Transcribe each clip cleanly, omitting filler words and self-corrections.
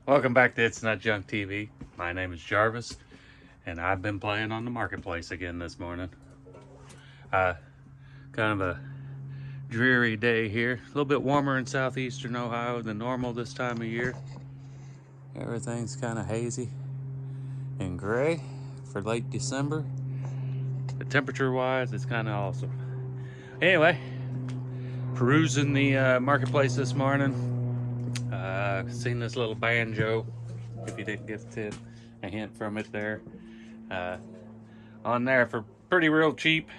Welcome back to It's Not Junk TV. My name is Jarvis, and I've been playing on the marketplace again this morning. Kind of a dreary day here. A little bit warmer in southeastern Ohio than normal this time of year. Everything's kind of hazy and gray for late December. But temperature-wise, it's kind of awesome. Anyway, perusing the marketplace this morning. Seen this little banjo. If you didn't get a hint from it there. On there for pretty real cheap,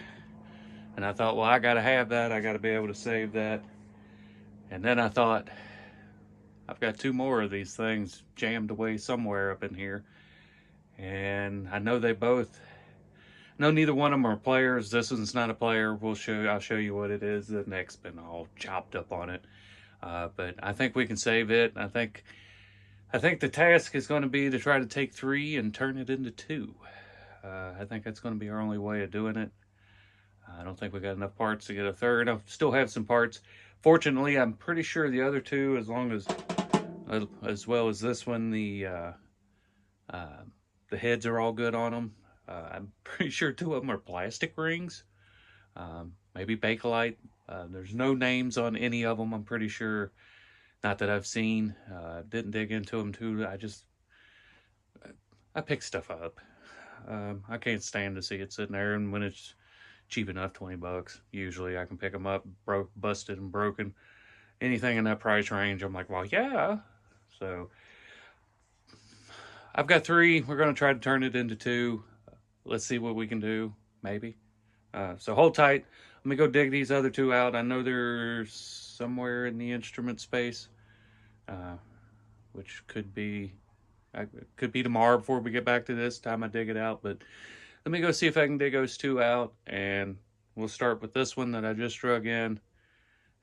and I thought, well, I gotta have that. I gotta be able to save that. And then I thought, I've got two more of these things jammed away somewhere up in here, and I know neither one of them are players. This one's not a player. I'll show you what it is. The neck's been all chopped up on it, but I think we can save it. I think the task is going to be to try to take three and turn it into two. I think that's going to be our only way of doing it. I don't think we got enough parts to get a third. I still have some parts. Fortunately, I'm pretty sure the other two, as well as this one, the heads are all good on them. I'm pretty sure two of them are plastic rings. Maybe Bakelite. There's no names on any of them, I'm pretty sure. Not that I've seen. Didn't dig into them too. I pick stuff up. I can't stand to see it sitting there, and when it's cheap enough, $20 usually, I can pick them up, busted and broken. Anything in that price range, I'm like, well, yeah. So I've got three. We're going to try to turn it into two. Let's see what we can do, maybe. So hold tight. Let me go dig these other two out. I know they're somewhere in the instrument space, which could be tomorrow before we get back to this time I dig it out. But let me go see if I can dig those two out, and we'll start with this one that I just drug in,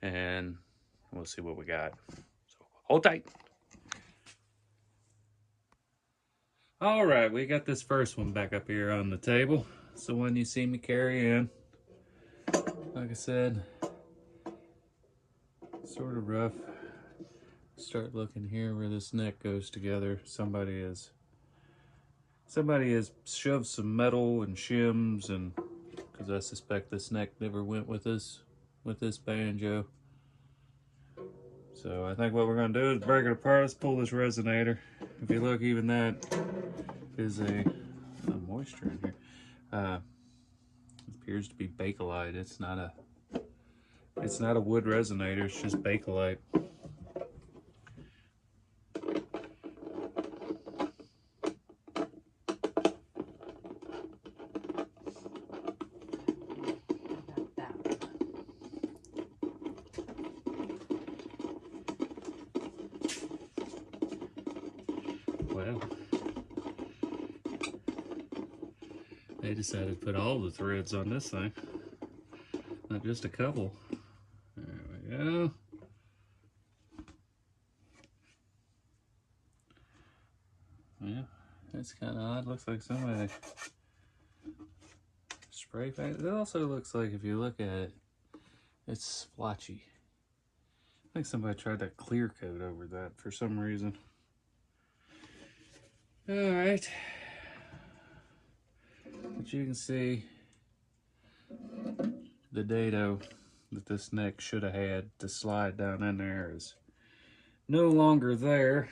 and we'll see what we got. So hold tight. All right, we got this first one back up here on the table. It's the one you see me carry in. Like I said, sort of rough. Start looking here where this neck goes together. Somebody has shoved some metal and shims, and because I suspect this neck never went with this banjo. So I think what we're going to do is break it apart. Let's pull this resonator. If you look, even that is some moisture in here. It appears to be Bakelite. It's not a wood resonator. It's just Bakelite. Well, they decided to put all the threads on this thing, not just a couple. There we go. Yeah, that's kind of odd. Looks like somebody spray painted. It also looks like, if you look at it, it's splotchy. I think somebody tried to clear coat over that for some reason. All right, but you can see the dado that this neck should have had to slide down in there is no longer there.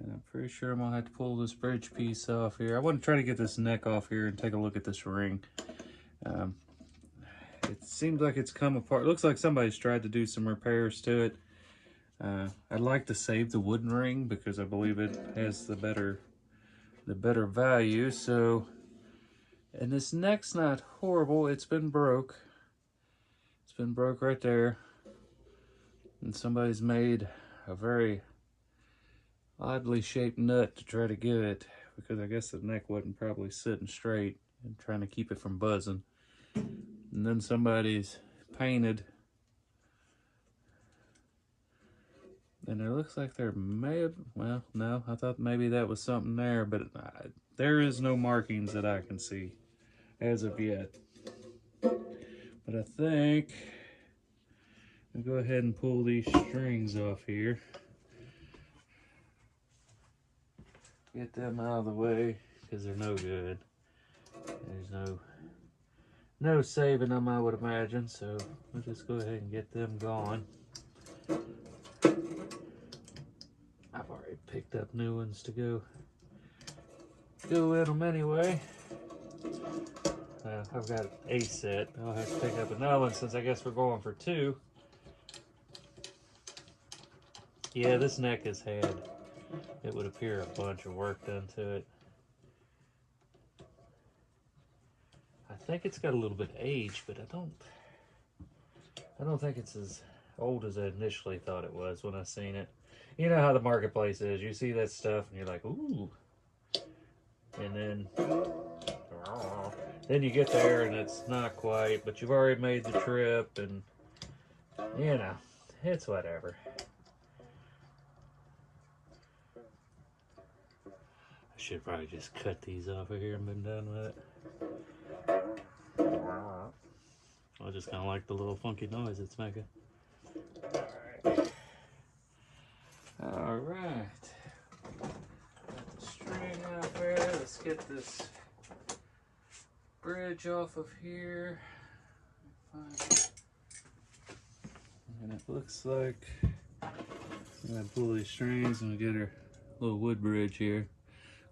And I'm pretty sure I'm gonna have to pull this bridge piece off here. I want to try to get this neck off here and take a look at this ring. It seems like it's come apart. It looks like somebody's tried to do some repairs to it. I'd like to save the wooden ring because I believe it has the better value. So, and this neck's not horrible. It's been broke. It's been broke right there. And somebody's made a very oddly shaped nut to try to get it, because I guess the neck wasn't probably sitting straight and trying to keep it from buzzing. And then somebody's painted, and it looks like there may have, well, no, I thought maybe that was something there, but there is no markings that I can see as of yet. But I think I'll go ahead and pull these strings off here. get them out of the way because they're no good. There's no saving them, I would imagine, so we'll just go ahead and get them gone. I've already picked up new ones to go in them anyway. I've got a set. I'll have to pick up another one since I guess we're going for 2. Yeah, this neck has had, it would appear, a bunch of work done to it. I think it's got a little bit of age, but I don't think it's as old as I initially thought it was when I seen it. You know how the marketplace is. You see that stuff and you're like, ooh. And then you get there and it's not quite, but you've already made the trip and, you know, it's whatever. I should probably just cut these off of here and been done with it. I just kind of like the little funky noise it's making. Alright. Got the string out there. Let's get this bridge off of here. And it looks like I'm going to pull these strings and we get our little wood bridge here.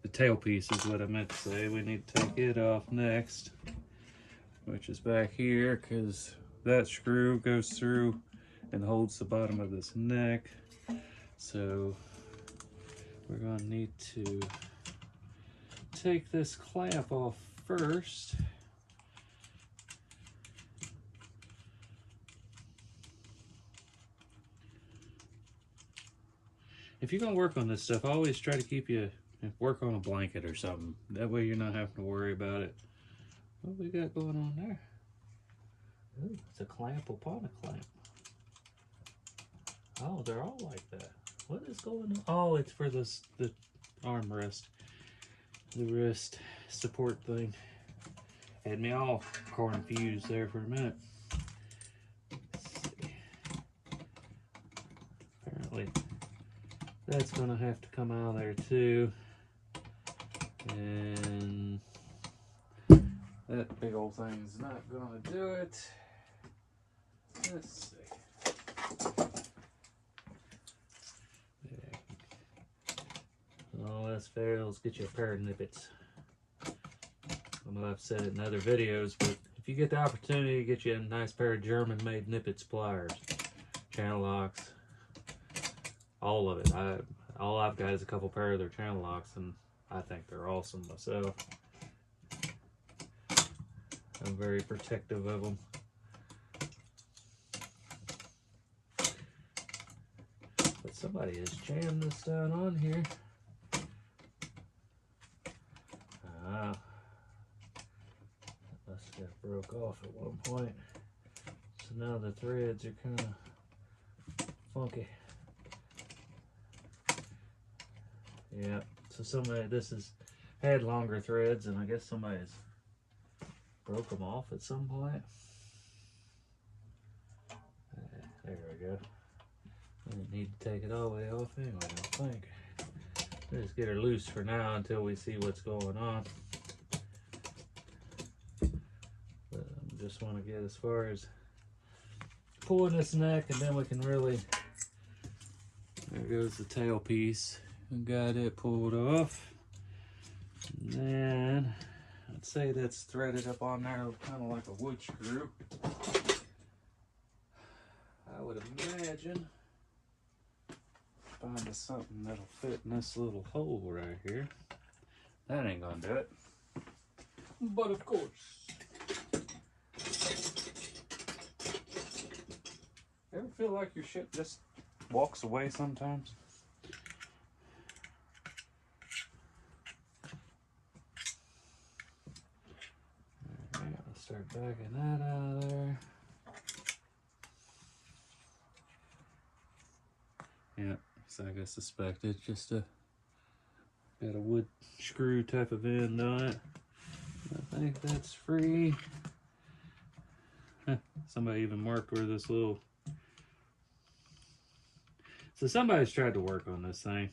The tailpiece is what I meant to say. We need to take it off next, which is back here because that screw goes through and holds the bottom of this neck. So we're going to need to take this clamp off first. If you're going to work on this stuff, I always try to keep you work on a blanket or something. That way you're not having to worry about it. What we got going on there? Ooh, it's a clamp upon a clamp. Oh, they're all like that. What is going on? Oh, it's for the armrest. The wrist support thing. Had me all confused there for a minute. Let's see. Apparently that's gonna have to come out of there too. And that big old thing's not gonna do it. Let's see. Oh, that's fair. Let's get you a pair of nippets. I know I've said it in other videos, but if you get the opportunity, get you a nice pair of German-made nippets pliers, channel locks, all of it. All I've got is a couple pair of their channel locks, and I think they're awesome myself. I'm very protective of them. But somebody has jammed this down on here. Ah, that must have broke off at one point. So now the threads are kind of funky. Yeah, so somebody, this has had longer threads, and I guess somebody's broke them off at some point. There we go. I didn't need to take it all the way off anyway, I don't think. Just get her loose for now until we see what's going on. But I just want to get as far as pulling this neck, and then we can really, there goes the tail piece. We got it pulled off. And then I'd say that's threaded up on there kind of like a wood screw. I would imagine find us something that'll fit in this little hole right here. That ain't gonna do it. But of course. Ever feel like your shit just walks away sometimes? Alright, let's start backing that out of there. Yeah, so like I suspected, just got a wood screw type of end on it. I think that's free. Somebody even marked where this little, so somebody's tried to work on this thing.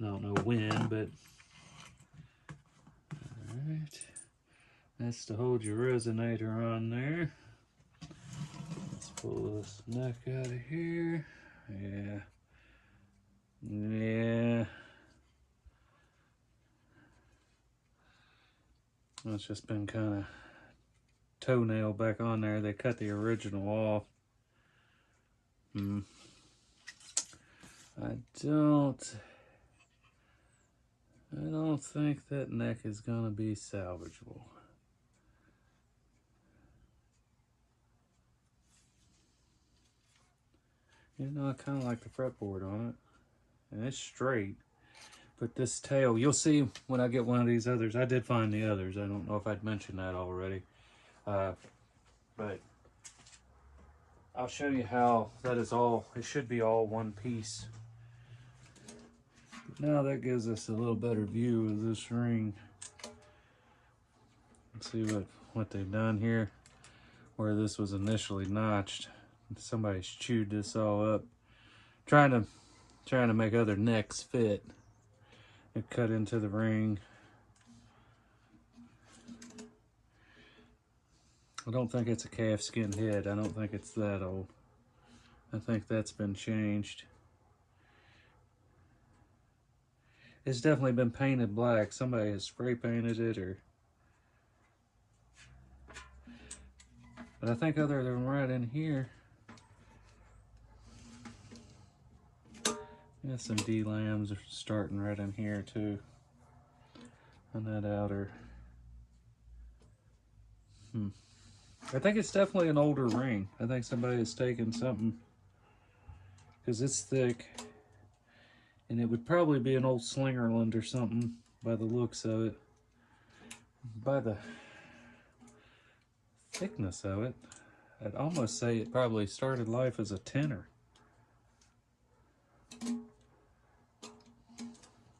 I don't know when, but alright. That's to hold your resonator on there. Let's pull this neck out of here. Yeah. Yeah. It's just been kind of toenail back on there. They cut the original off. I don't think that neck is gonna be salvageable. You know, I kind of like the fretboard on it, and it's straight. But this tail, you'll see when I get one of these others. I did find the others. I don't know if I'd mentioned that already. But I'll show you how that is all, it should be all one piece. Now that gives us a little better view of this ring. Let's see what they've done here. Where this was initially notched, somebody's chewed this all up, trying to make other necks fit. It cut into the ring. I don't think it's a calf skin head. I don't think it's that old. I think that's been changed. It's definitely been painted black. Somebody has spray painted it, or... But I think other than right in here, got some D-lambs are starting right in here too. On that outer. I think it's definitely an older ring. I think somebody has taken something, because it's thick, and it would probably be an old Slingerland or something by the looks of it. By the thickness of it, I'd almost say it probably started life as a tenor.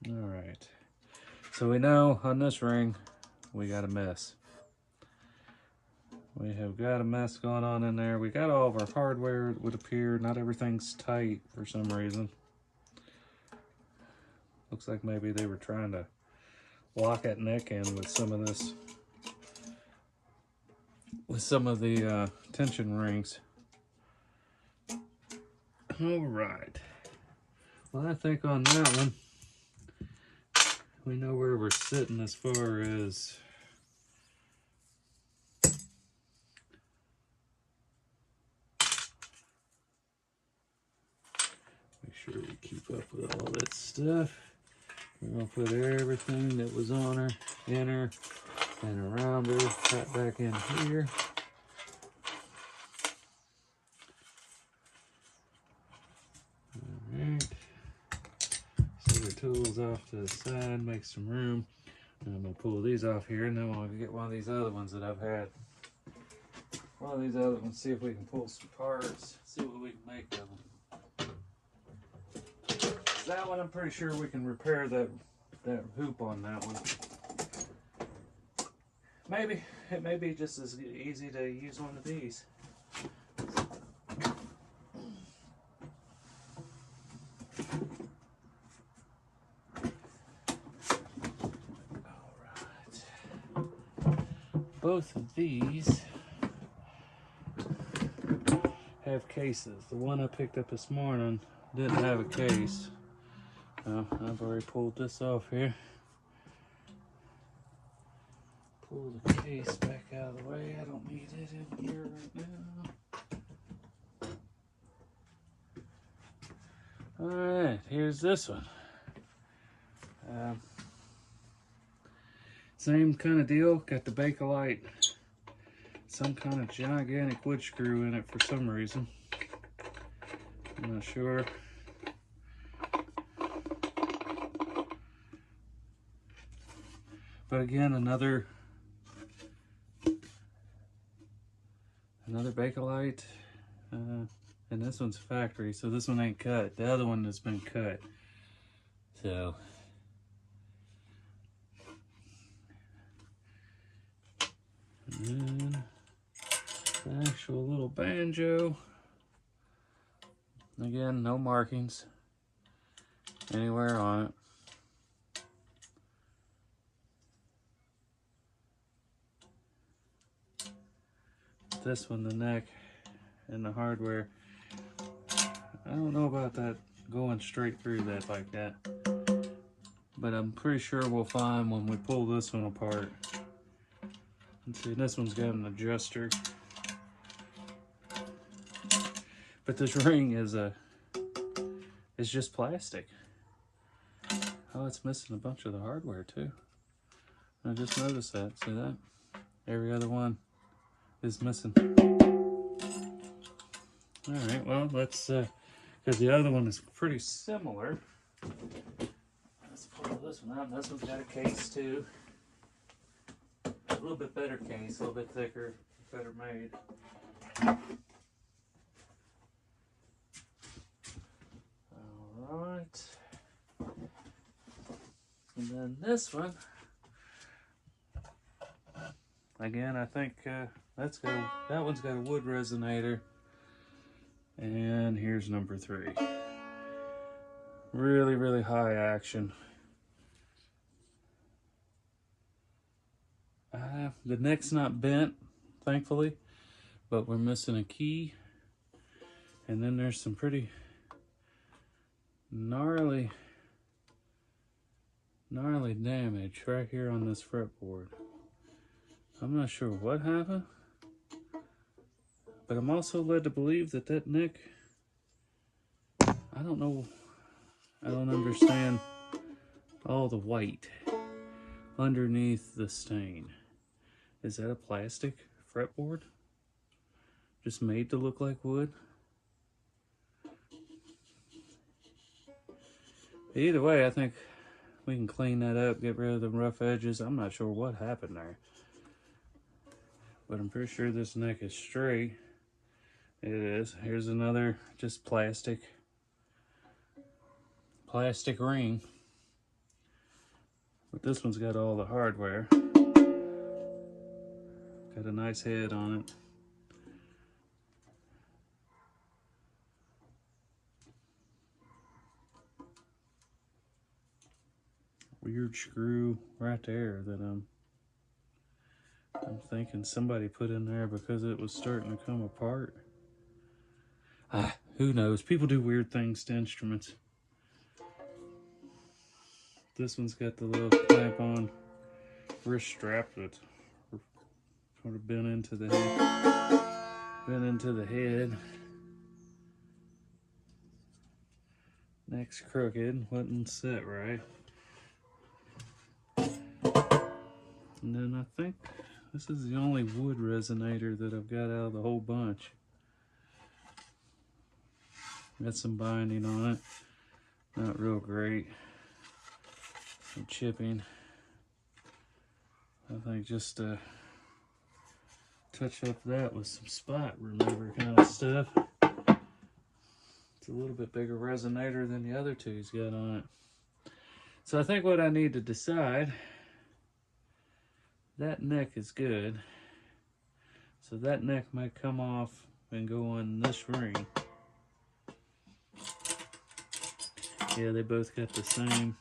All right, so we know on this ring we got a mess. We have got a mess going on in there. We got all of our hardware, it would appear. Not everything's tight for some reason. Looks like maybe they were trying to lock that neck in with some of this, with some of the tension rings. All right. Well, I think on that one, we know where we're sitting as far as make sure we keep up with all that stuff. We're gonna put everything that was on her, in her, and around her, right back in here. Alright. Set our tools off to the side, make some room. And I'm gonna pull these off here, and then I'm gonna get one of these other ones that I've had. One of these other ones, see if we can pull some parts, see what we can make of them. That one, I'm pretty sure we can repair that hoop on that one. Maybe it may be just as easy to use one of these. All right. Both of these have cases. The one I picked up this morning didn't have a case. I've already pulled this off here. Pull the case back out of the way. I don't need it in here right now. Alright, here's this one. Same kind of deal. Got the Bakelite. Some kind of gigantic wood screw in it for some reason. I'm not sure. But again, another Bakelite, and this one's factory, so this one ain't cut. The other one has been cut. So and then the actual little banjo. Again, no markings anywhere on it. this one, the neck and the hardware. I don't know about that going straight through that like that, but I'm pretty sure we'll find when we pull this one apart. Let's see, this one's got an adjuster, but this ring is just plastic. Oh, it's missing a bunch of the hardware too. I just noticed that. See that? Every other one is missing. All right, well, let's, because the other one is pretty similar. Let's pull this one out. This one's got a case too. A little bit better case, a little bit thicker, better made. All right. And then this one, again, I think that one's got a wood resonator. And here's number 3. Really, really high action. The neck's not bent, thankfully, but we're missing a key. And then there's some pretty gnarly damage right here on this fretboard. I'm not sure what happened, but I'm also led to believe that that neck, I don't know, I don't understand all the white underneath the stain. Is that a plastic fretboard? Just made to look like wood? Either way, I think we can clean that up, get rid of the rough edges. I'm not sure what happened there, but I'm pretty sure this neck is straight. It is. Here's another just plastic ring. But this one's got all the hardware. Got a nice head on it. Weird screw right there that I'm thinking somebody put in there because it was starting to come apart. Who knows? People do weird things to instruments. This one's got the little clamp-on wrist strap that's sort of bent into the head. Neck's crooked, wasn't set right. And then I think this is the only wood resonator that I've got out of the whole bunch. Got some binding on it. Not real great. Some chipping. I think just touch up that with some spot remover kind of stuff. It's a little bit bigger resonator than the other two he's got on it. So I think what I need to decide, that neck is good. So that neck might come off and go on this ring. Yeah, they both got the same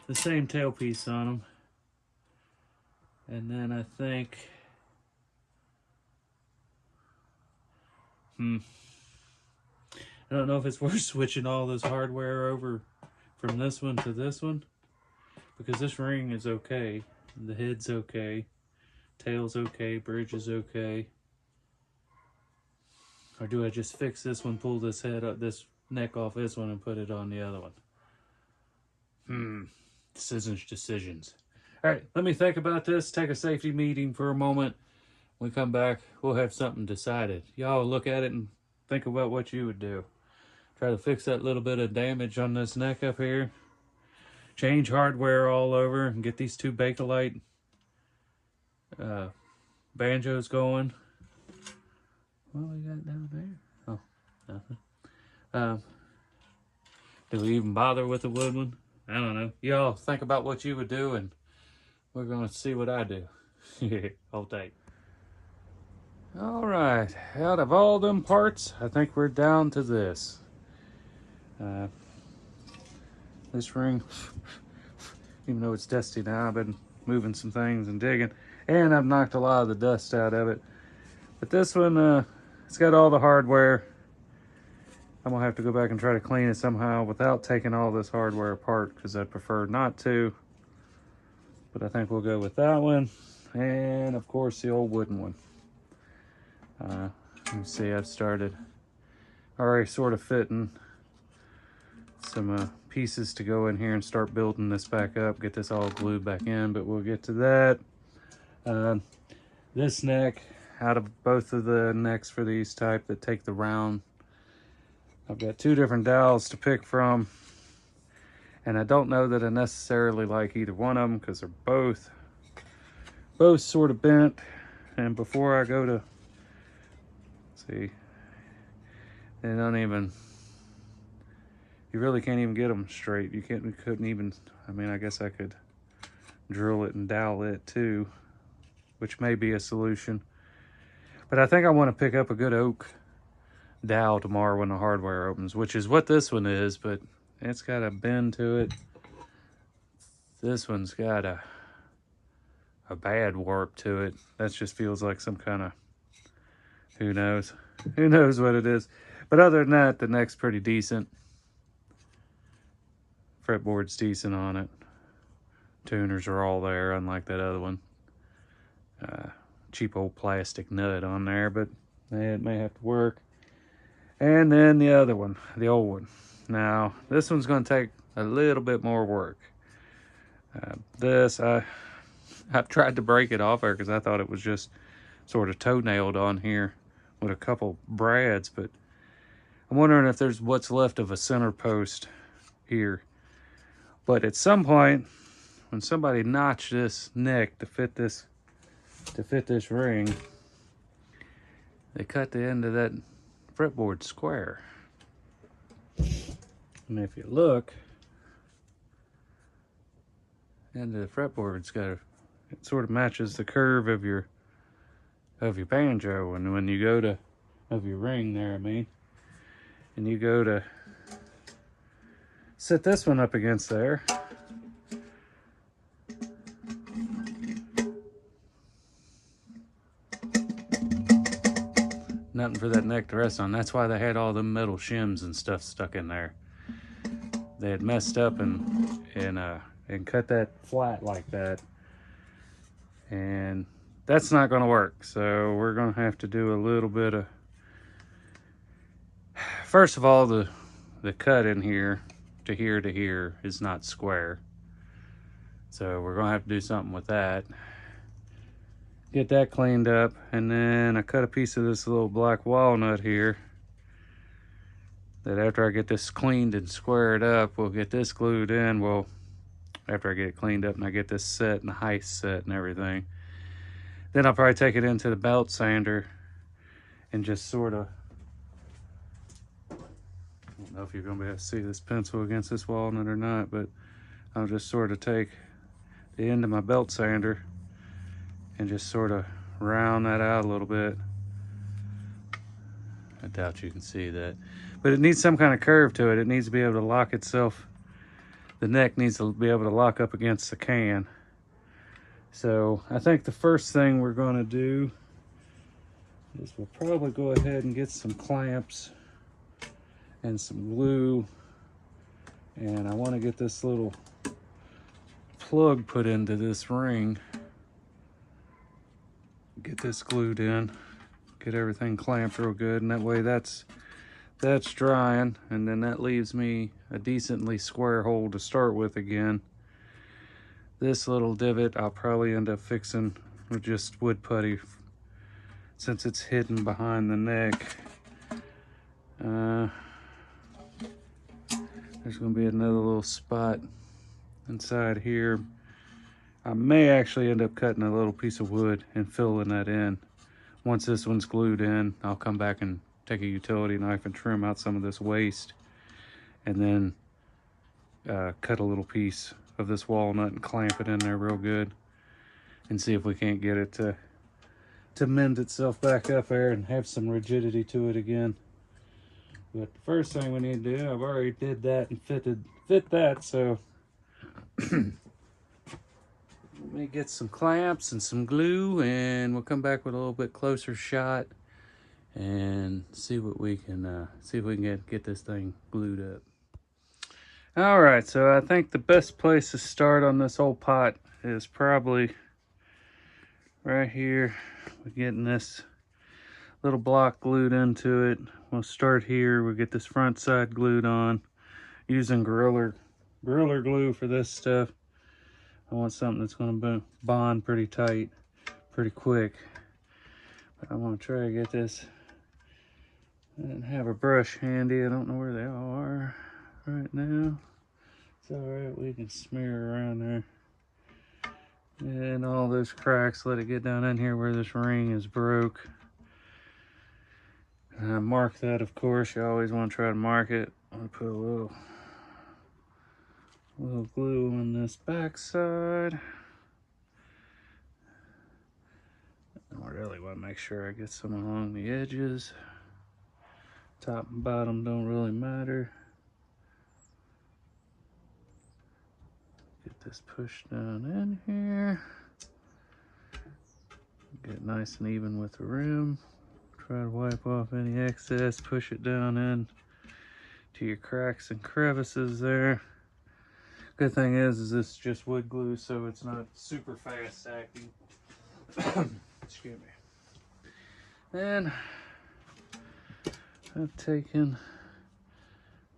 tailpiece on them. And then I think, I don't know if it's worth switching all this hardware over from this one to this one, because this ring is okay, the head's okay, tail's okay, bridge is okay. Or do I just fix this one, pull this head up, this neck off this one, and put it on the other one? Decisions. All right, let me think about this, take a safety meeting for a moment. When we come back, we'll have something decided. Y'all look at it and think about what you would do. Try to fix that little bit of damage on this neck up here. Change hardware all over and get these 2 Bakelite banjos going. What we got down there? Oh, nothing. Do we even bother with the wood one? I don't know. Y'all think about what you would do, and we're going to see what I do. Hold tight. All right. Out of all them parts, I think we're down to this. This ring, even though it's dusty now, I've been moving some things and digging, and I've knocked a lot of the dust out of it. But this one, it's got all the hardware. I'm gonna have to go back and try to clean it somehow without taking all this hardware apart, because I'd prefer not to. But I think we'll go with that one. And of course the old wooden one. You can see I've started already sort of fitting some pieces to go in here and start building this back up, get this all glued back in, but we'll get to that. This neck, out of both of the necks for these type that take the round, I've got two different dowels to pick from, and I don't know that I necessarily like either one of them because they're both sort of bent. And before I go to see, they don't even, you really can't even get them straight. You couldn't even, I mean, I guess I could drill it and dowel it too, which may be a solution. But I think I want to pick up a good oak dowel tomorrow when the hardware opens, which is what this one is, but it's got a bend to it. This one's got a bad warp to it. That just feels like some kind of, who knows what it is. But other than that, the neck's pretty decent. Fretboard's decent on it. Tuners are all there, unlike that other one. Cheap old plastic nut on there, but it may have to work. And then the other one, the old one. Now, this one's going to take a little bit more work. I've tried to break it off there because I thought it was just sort of toenailed on here with a couple brads, but I'm wondering if there's what's left of a center post here. But at some point, when somebody notched this neck to fit this ring, they cut the end of that fretboard square. And if you look, the end of the fretboard's got it sort of matches the curve of your banjo. And when you go to, of your ring there, I mean, and you go to set this one up against there, nothing for that neck to rest on. That's why they had all the metal shims and stuff stuck in there. They had messed up and cut that flat like that, and that's not going to work. So we're going to have to do a little bit of, first of all, the cut in here to here is not square, so we're going to have to do something with that. Get that cleaned up, and then I cut a piece of this little black walnut here that after I get this cleaned and squared up, we'll get this glued in. Well, after I get it cleaned up and I get this set and the height set and everything, then I'll probably take it into the belt sander and just sort of, I don't know if you're going to be able to see this pencil against this walnut or not, but I'll just sort of take the end of my belt sander and just sort of round that out a little bit. I doubt you can see that, but it needs some kind of curve to it. It needs to be able to lock itself. The neck needs to be able to lock up against the can. So I think the first thing we're going to do is we'll probably go ahead and get some clamps and some glue. And I want to get this little plug put into this ring. Get this glued in, get everything clamped real good, and that way that's drying, and then that leaves me a decently square hole to start with again. This little divot I'll probably end up fixing with just wood putty since it's hidden behind the neck. There's going to be another little spot inside here. I may actually end up cutting a little piece of wood and filling that in. Once this one's glued in, I'll come back and take a utility knife and trim out some of this waste, and then cut a little piece of this walnut and clamp it in there real good and see if we can't get it to mend itself back up there and have some rigidity to it again. But the first thing we need to do, I've already did that and fit that, so Let me get some clamps and some glue, and we'll come back with a little bit closer shot and see what we can see if we can get this thing glued up. All right, so I think the best place to start on this old pot is probably right here. We're getting this little block glued into it. We'll start here. We'll get this front side glued on using Gorilla glue for this stuff. I want something that's going to bond pretty tight, pretty quick. But I'm going to try to get this. I didn't have a brush handy. I don't know where they all are right now. It's all right. We can smear around there. And all those cracks, let it get down in here where this ring is broke. Mark that, of course. You always want to try to mark it. I'll put a little glue on this back side. I really want to make sure I get some along the edges. Top and bottom don't really matter. Get this pushed down in here. Get nice and even with the rim. Try to wipe off any excess, push it down in to your cracks and crevices there. Good thing is this is just wood glue, so it's not super fast acting. Excuse me. Then I've taken,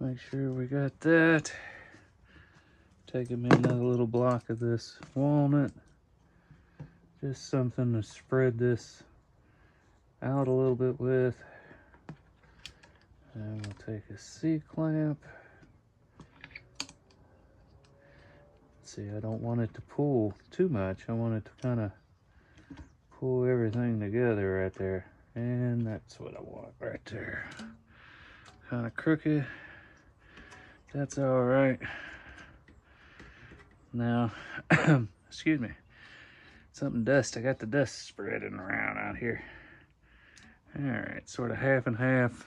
make sure we got that. Taking me another little block of this walnut. Just something to spread this out a little bit with. And we'll take a C-clamp. See, I don't want it to pull too much. I want it to kind of pull everything together right there. And that's what I want right there. Kind of crooked. That's all right. Now, excuse me. Something dust. I got the dust spreading around out here. All right, sort of half and half.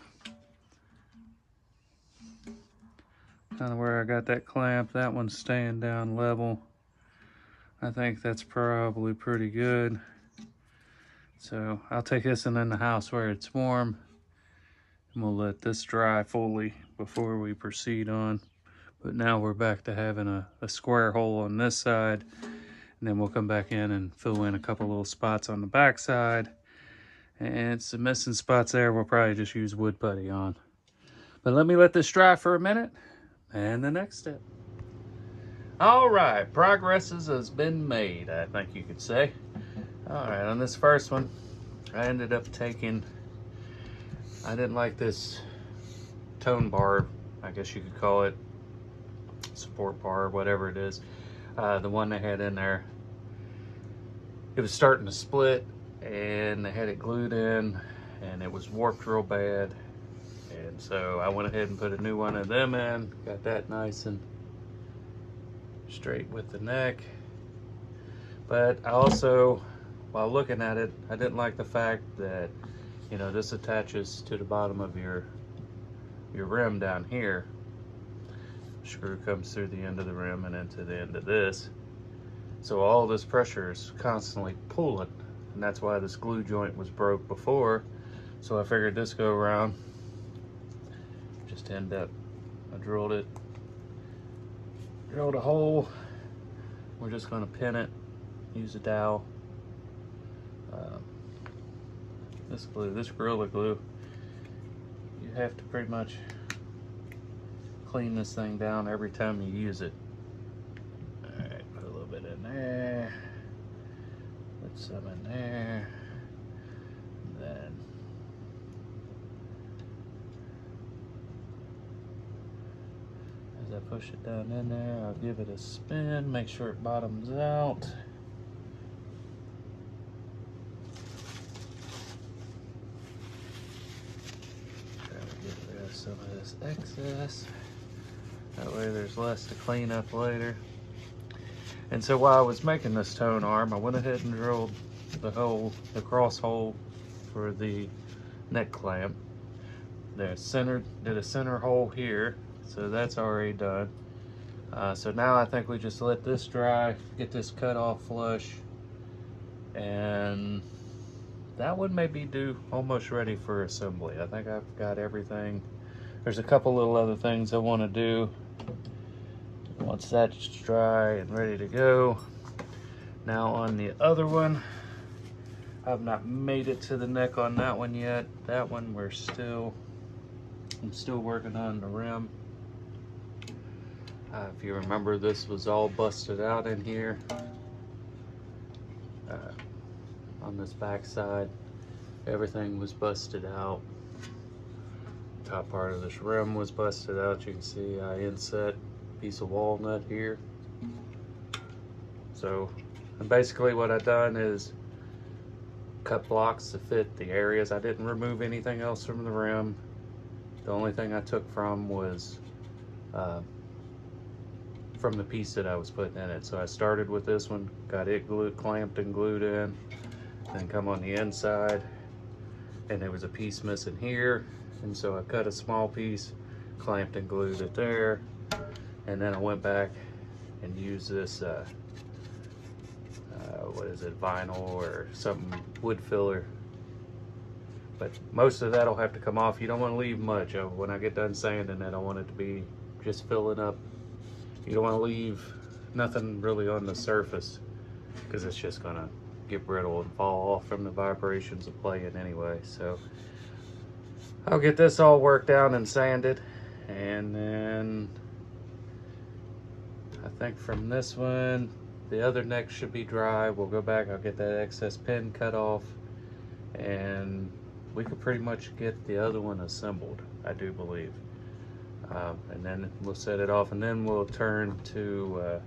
Kind of where I got that clamp. That one's staying down level. I think that's probably pretty good. So I'll take this in the house where it's warm, and we'll let this dry fully before we proceed on. But now we're back to having a square hole on this side, and then we'll come back in and fill in a couple little spots on the back side. And some missing spots there, we'll probably just use wood putty on. But let me let this dry for a minute, and the next step. All right, progress has been made, I think you could say. All right, on this first one, I ended up taking, I didn't like this tone bar, I guess you could call it, support bar, whatever it is. The one they had in there, it was starting to split, and they had it glued in, and it was warped real bad. And so I went ahead and put a new one of them in, got that nice and straight with the neck. But I also, while looking at it, I didn't like the fact that, you know, this attaches to the bottom of your rim down here. Screw comes through the end of the rim and into the end of this. So all this pressure is constantly pulling, and that's why this glue joint was broke before. So I figured this go around, just end up, I drilled a hole. We're just gonna pin it, use a dowel. This glue, this Gorilla glue, you have to pretty much clean this thing down every time you use it. All right, put a little bit in there, put some in there, and then as I push it down in there, I'll give it a spin, make sure it bottoms out. Try to get rid of some of this excess. That way there's less to clean up later. And so while I was making this tone arm, I went ahead and drilled the hole, the cross hole for the neck clamp. Did a center hole here, so that's already done. So now I think we just let this dry, get this cut off flush, and that one may be almost ready for assembly. I think I've got everything. There's a couple little other things I want to do. Once that's dry and ready to go. Now on the other one, I've not made it to the neck on that one yet. That one I'm still working on the rim. If you remember, this was all busted out in here. On this back side, everything was busted out. Top part of this rim was busted out. You can see I inset a piece of walnut here. So, and basically what I've done is cut blocks to fit the areas. I didn't remove anything else from the rim. The only thing I took from was from the piece that I was putting in it. So I started with this one, got it clamped and glued in, then come on the inside, and there was a piece missing here, and so I cut a small piece, clamped and glued it there, and then I went back and used this what is it, vinyl or something, wood filler. But most of that'll have to come off. You don't want to leave much. When I get done sanding it, I want it to be just filling up. You don't want to leave nothing really on the surface, because it's just gonna get brittle and fall off from the vibrations of playing anyway. So I'll get this all worked out and sanded, and then I think from this one, the other neck should be dry. We'll go back, I'll get that excess pin cut off, and we could pretty much get the other one assembled, I do believe. And then we'll set it off, and then we'll turn to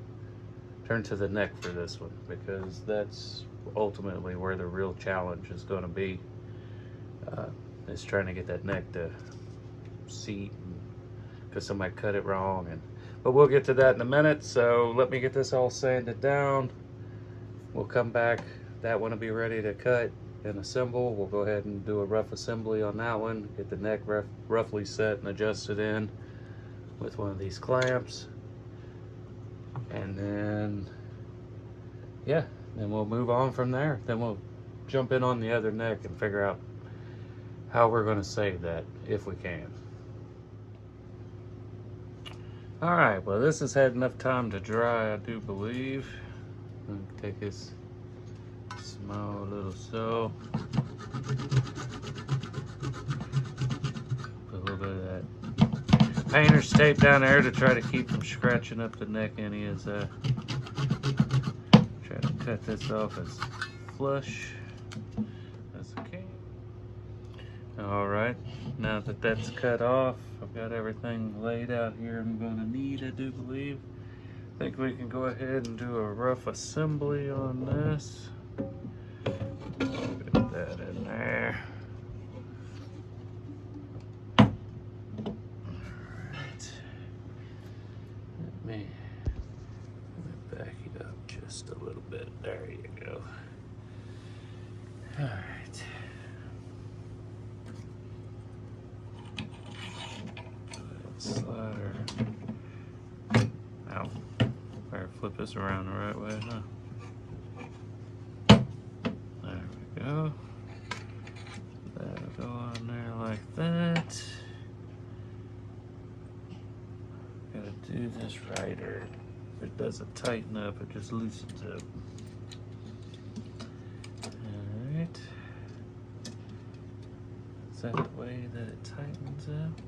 the neck for this one, because that's ultimately where the real challenge is going to be, is trying to get that neck to seat, because somebody cut it wrong. But we'll get to that in a minute. So let me get this all sanded down. We'll come back. That one will be ready to cut and assemble. We'll go ahead and do a rough assembly on that one, get the neck roughly set and adjusted in with one of these clamps, and then yeah, then we'll move on from there. Then we'll jump in on the other neck and figure out how we're going to save that, if we can. All right, well, this has had enough time to dry, I do believe. I'm gonna take this small little saw, put a little bit of that painter's tape down there to try to keep from scratching up the neck any as I try to cut this off as flush as I can. All right, now that that's cut off, I've got everything laid out here I'm gonna need, I do believe. I think we can go ahead and do a rough assembly on this. Get that in there. Alright. Let me back it up just a little bit. There you go. Alright. Slider. Ow. Better flip this around the right way, huh? There we go. That'll go on there like that. Gotta do this right, or if it doesn't tighten up, it just loosens up. Alright. Is that the way that it tightens up?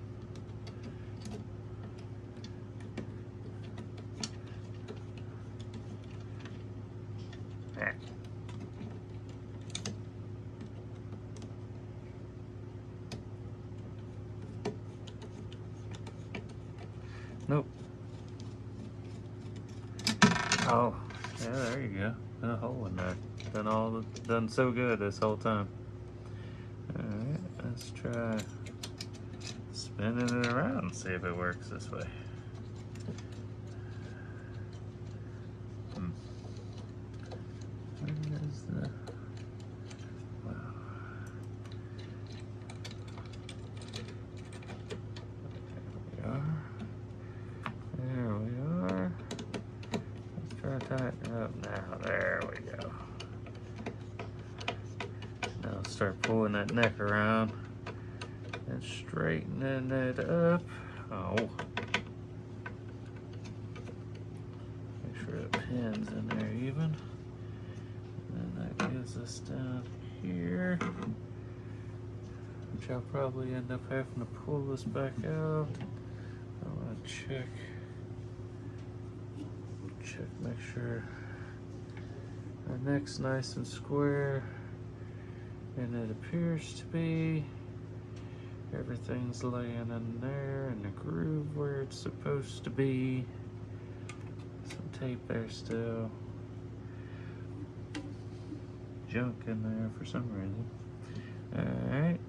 Nope. Oh, yeah, there you go. Got a hole in there. Done so good this whole time. Alright, let's try spinning it around and see if it works this way. Where is the... Wow. There we are. There we are. start pulling that neck around and straightening it up. Oh. Make sure it pins in there even. And then that gives us down here, which I'll probably end up having to pull this back out. I want to check, make sure our neck's nice and square, and it appears to be. Everything's laying in there in the groove where it's supposed to be. Some tape there still. Junk in there for some reason. Alright.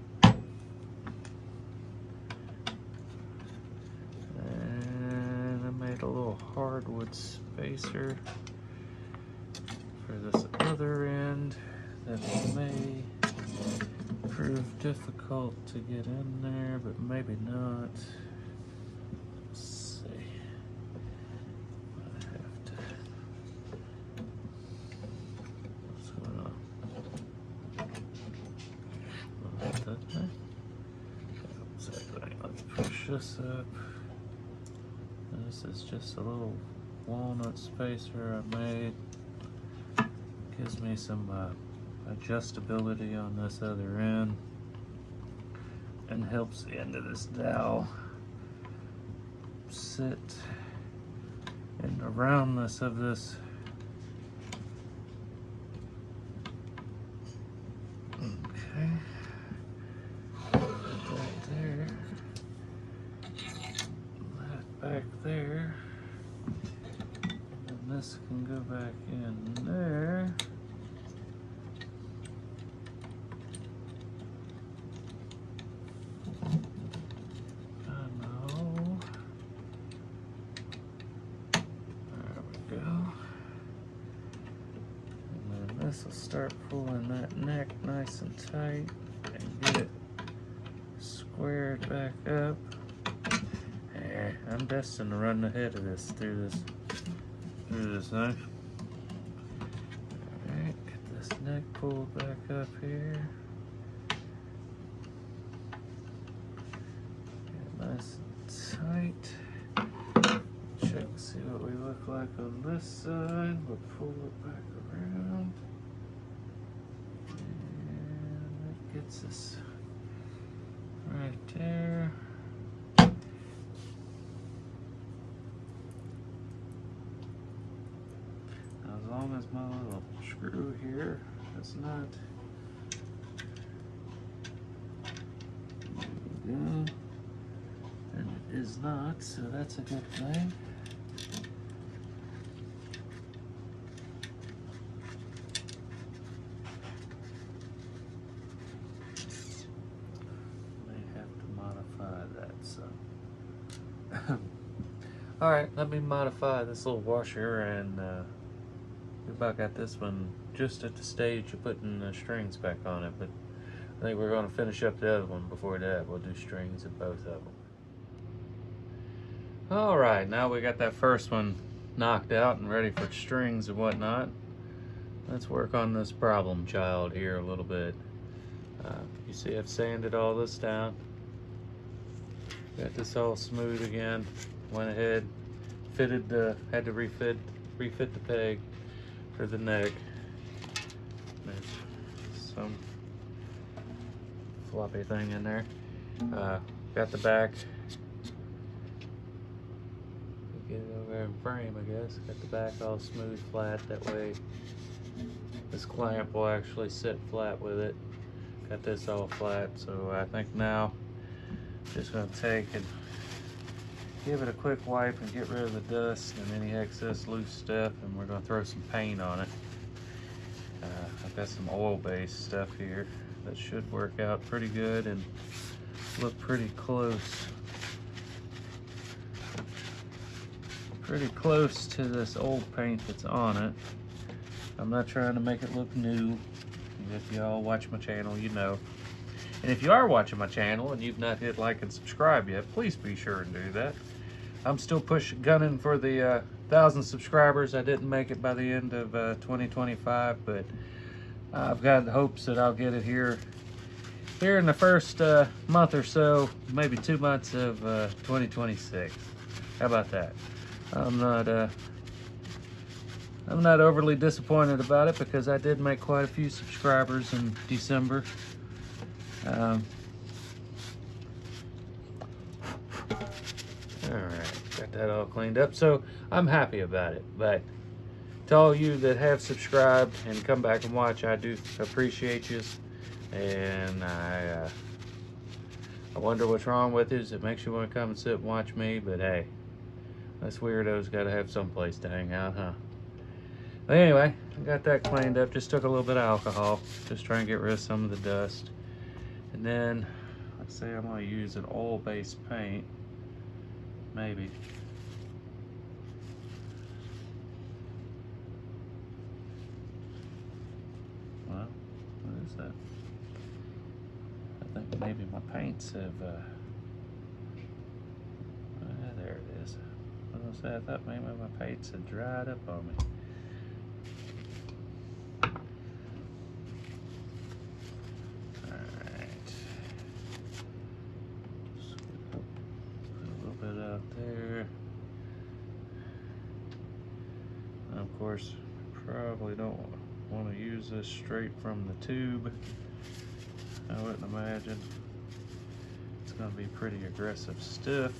And I made a little hardwood spacer for this other end that may prove difficult to get in there, but maybe not. Let's see. I have to. What's going on? Let's push this up. This is just a little walnut spacer I made. Gives me some adjustability on this other end and helps the end of this dowel sit in the roundness of this. Okay, that there, that back there, and this can go back in there. This will start pulling that neck nice and tight and get it squared back up. I'm destined to run the head of this through this knife. Alright, get this neck pulled back up here. Get nice and tight. Check and see what we look like on this side. We'll pull it back around. Gets us right there. Now, as long as my little screw here is not, there we go, and it is not, so that's a good thing. Alright, let me modify this little washer, and we about got this one just at the stage of putting the strings back on it, but I think we're going to finish up the other one before that. We'll do strings in both of them. Alright, now we got that first one knocked out and ready for strings and whatnot. Let's work on this problem child here a little bit. You see I've sanded all this down. Got this all smooth again. Went ahead, had to refit the peg for the neck. There's some floppy thing in there. Got the back. Get it over in frame, I guess. Got the back all smooth, flat. That way, this clamp will actually sit flat with it. Got this all flat, so I think now just gonna take and give it a quick wipe and get rid of the dust and any excess loose stuff, and we're gonna throw some paint on it. I've got some oil-based stuff here that should work out pretty good and look pretty close to this old paint that's on it. I'm not trying to make it look new. If y'all watch my channel, you know. And if you are watching my channel and you've not hit like and subscribe yet, please be sure and do that. I'm still gunning for the 1,000 subscribers. I didn't make it by the end of 2025, but I've got hopes that I'll get it here in the first month or so, maybe 2 months of 2026. How about that? I'm not overly disappointed about it because I did make quite a few subscribers in December. Alright, got that all cleaned up. So I'm happy about it. But to all you that have subscribed and come back and watch, I do appreciate you. And I wonder what's wrong with it. It makes you want to come and sit and watch me. But hey, us weirdos got to have some place to hang out, huh? But anyway, I got that cleaned up. Just took a little bit of alcohol. Just trying to get rid of some of the dust. And then, let's say I'm going to use an oil-based paint. Maybe. Well, what is that? I think maybe my paints have, there it is. I was gonna say, I thought maybe my paints had dried up on me. Out there. And of course, probably don't want to use this straight from the tube. I wouldn't imagine it's going to be pretty aggressive stuff,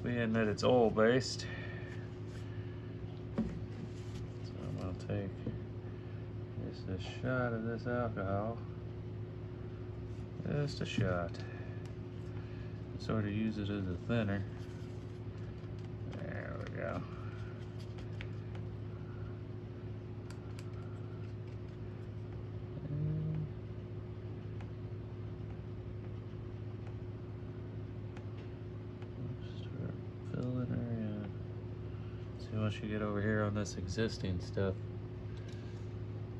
being that it's oil based. So I'm going to take just a shot of this alcohol, just a shot. Sort of use it as a thinner. There we go. And start filling her in. See, once you get over here on this existing stuff,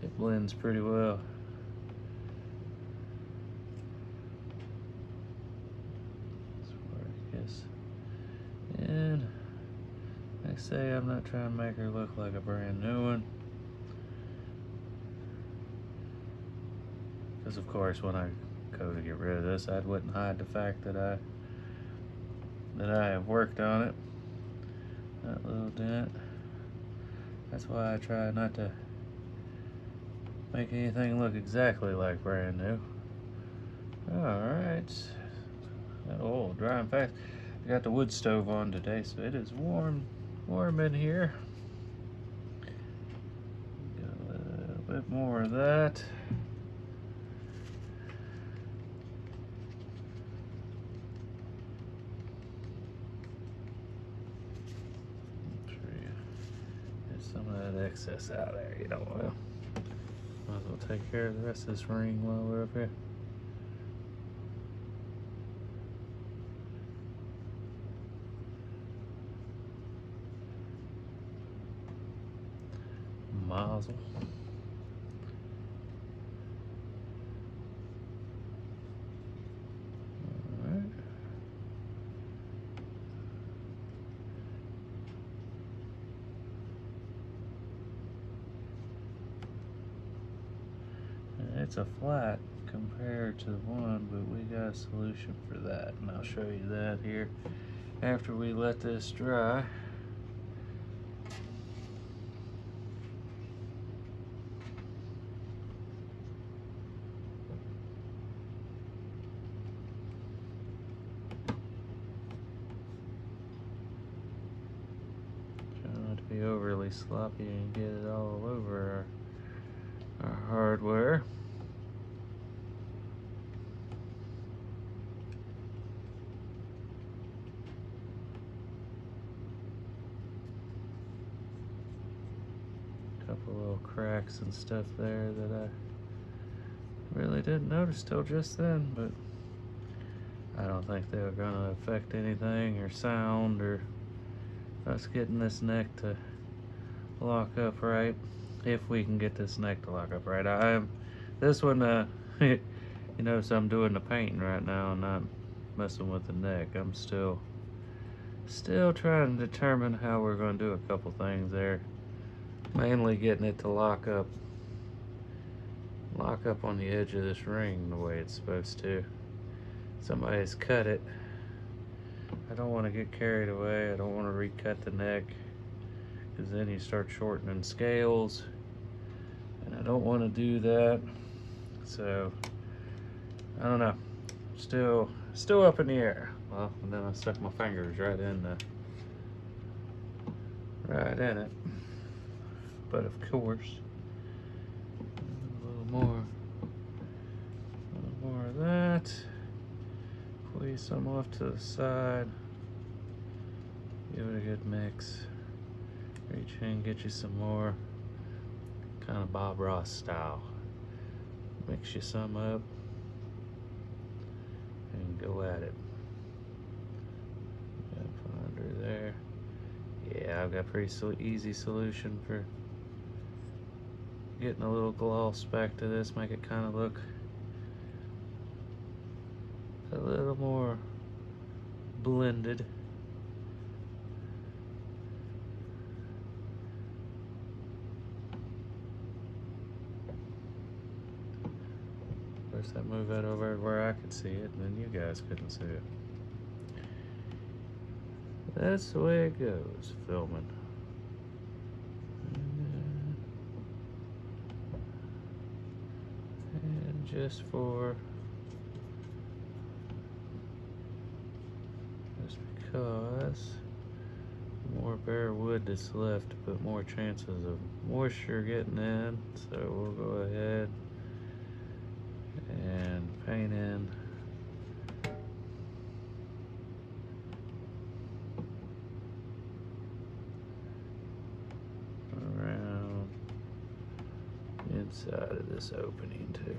it blends pretty well. And like I say, I'm not trying to make her look like a brand new one, because of course when I go to get rid of this, I wouldn't hide the fact that I have worked on it. That little dent. That's why I try not to make anything look exactly like brand new. Alright, that oil drying fast. I got the wood stove on today, so it is warm in here. Got a little bit more of that. Make sure you get some of that excess out there. You don't want. Might as well take care of the rest of this ring while we're up here. Mazel. Alright. It's a flat compared to the one, but we got a solution for that, and I'll show you that here after we let this dry. Be overly sloppy and get it all over our hardware. Couple little cracks and stuff there that I really didn't notice till just then, but I don't think they were going to affect anything or sound or us getting this neck to lock up right, if we can get this neck to lock up right. This one, you notice I'm doing the painting right now and not messing with the neck. I'm still trying to determine how we're going to do a couple things there, mainly getting it to lock up lock up on the edge of this ring the way it's supposed to. Somebody's cut it. I don't want to get carried away. I don't want to recut the neck, because then you start shortening scales, and I don't want to do that. So I don't know, still up in the air. Well, and then I stuck my fingers right in it. But of course, a little more of that. Pull you some off to the side. Give it a good mix. Reach in, get you some more, kind of Bob Ross style. Mix you some up and go at it. Up under there. Yeah, I've got a pretty easy solution for getting a little gloss back to this, make it kind of look a little more blended. First I move that over where I could see it, and then you guys couldn't see it. That's the way it goes, filming. And just because more bare wood that's left to put more chances of moisture getting in, so we'll go ahead and paint in around inside of this opening too.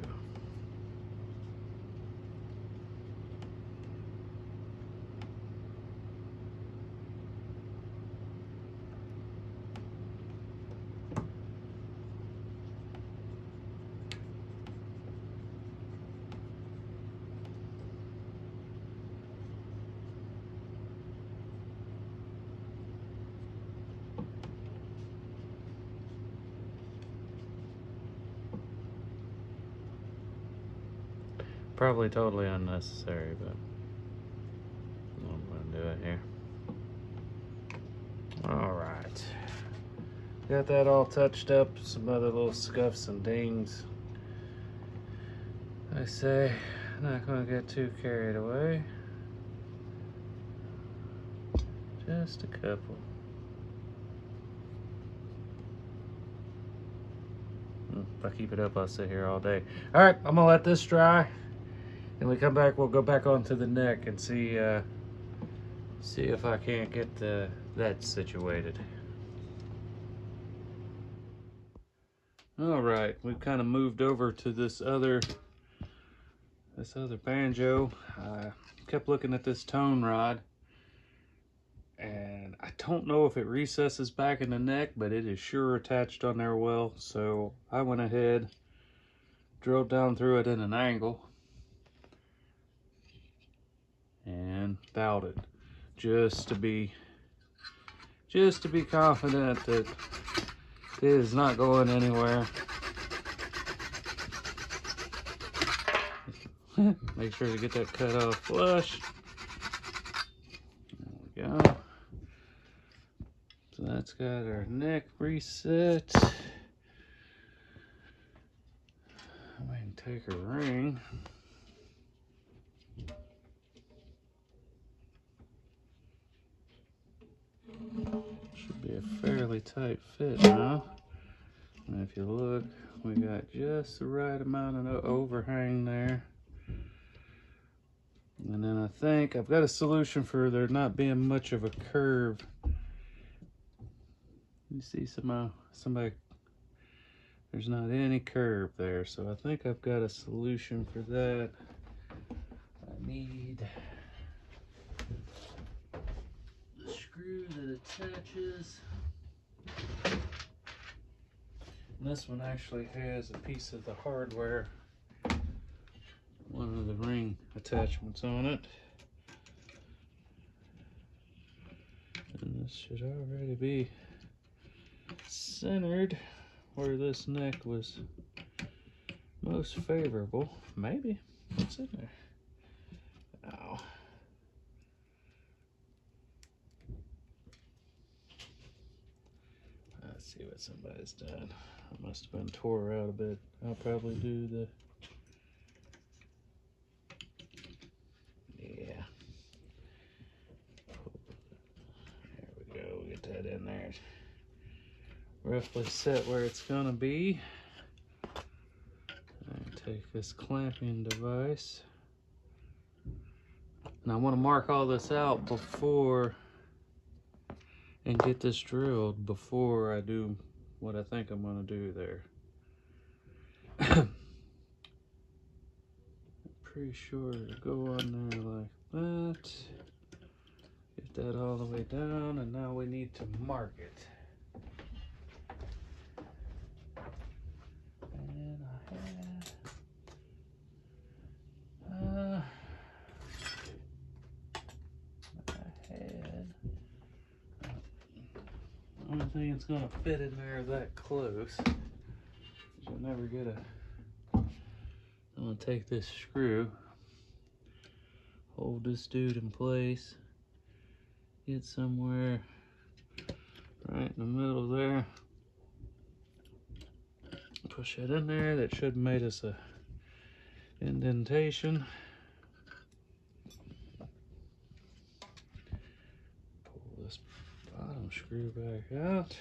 Probably totally unnecessary, but I'm gonna do it here. All right, got that all touched up. Some other little scuffs and dings. I say, not gonna get too carried away. Just a couple. If I keep it up, I'll sit here all day. All right, I'm gonna let this dry. When we come back, we'll go back onto the neck and see if I can't get that situated. All right, we've kind of moved over to this other banjo. I kept looking at this tone rod, and I don't know if it recesses back in the neck, but it is sure attached on there well. So I went ahead, drilled down through it at an angle, and bowed it just to be confident that it is not going anywhere. Make sure to get that cut off flush. There we go. So that's got our neck reset. We can take a ring. Should be a fairly tight fit now. And if you look, we got just the right amount of overhang there. And then I think I've got a solution for there not being much of a curve. You see somebody, there's not any curve there. So I think I've got a solution for that. I need the screw that attaches. And this one actually has a piece of the hardware, one of the ring attachments on it. And this should already be centered where this neck was most favorable. Maybe. What's in there? Oh. Let's see what somebody's done. I must have been tore out a bit. I'll probably do the... Yeah. There we go. We'll get that in there. Roughly set where it's gonna be. And take this clamping device. And I want to mark all this out before and get this drilled before I do what I think I'm going to do there. I'm pretty sure to go on there like that. Get that all the way down, and now we need to mark it. And I don't think it's gonna fit in there that close. You'll never get a... I'm gonna take this screw, hold this dude in place, get somewhere right in the middle there, push it in there. That should have made us a indentation. Pull this bottom screw back out.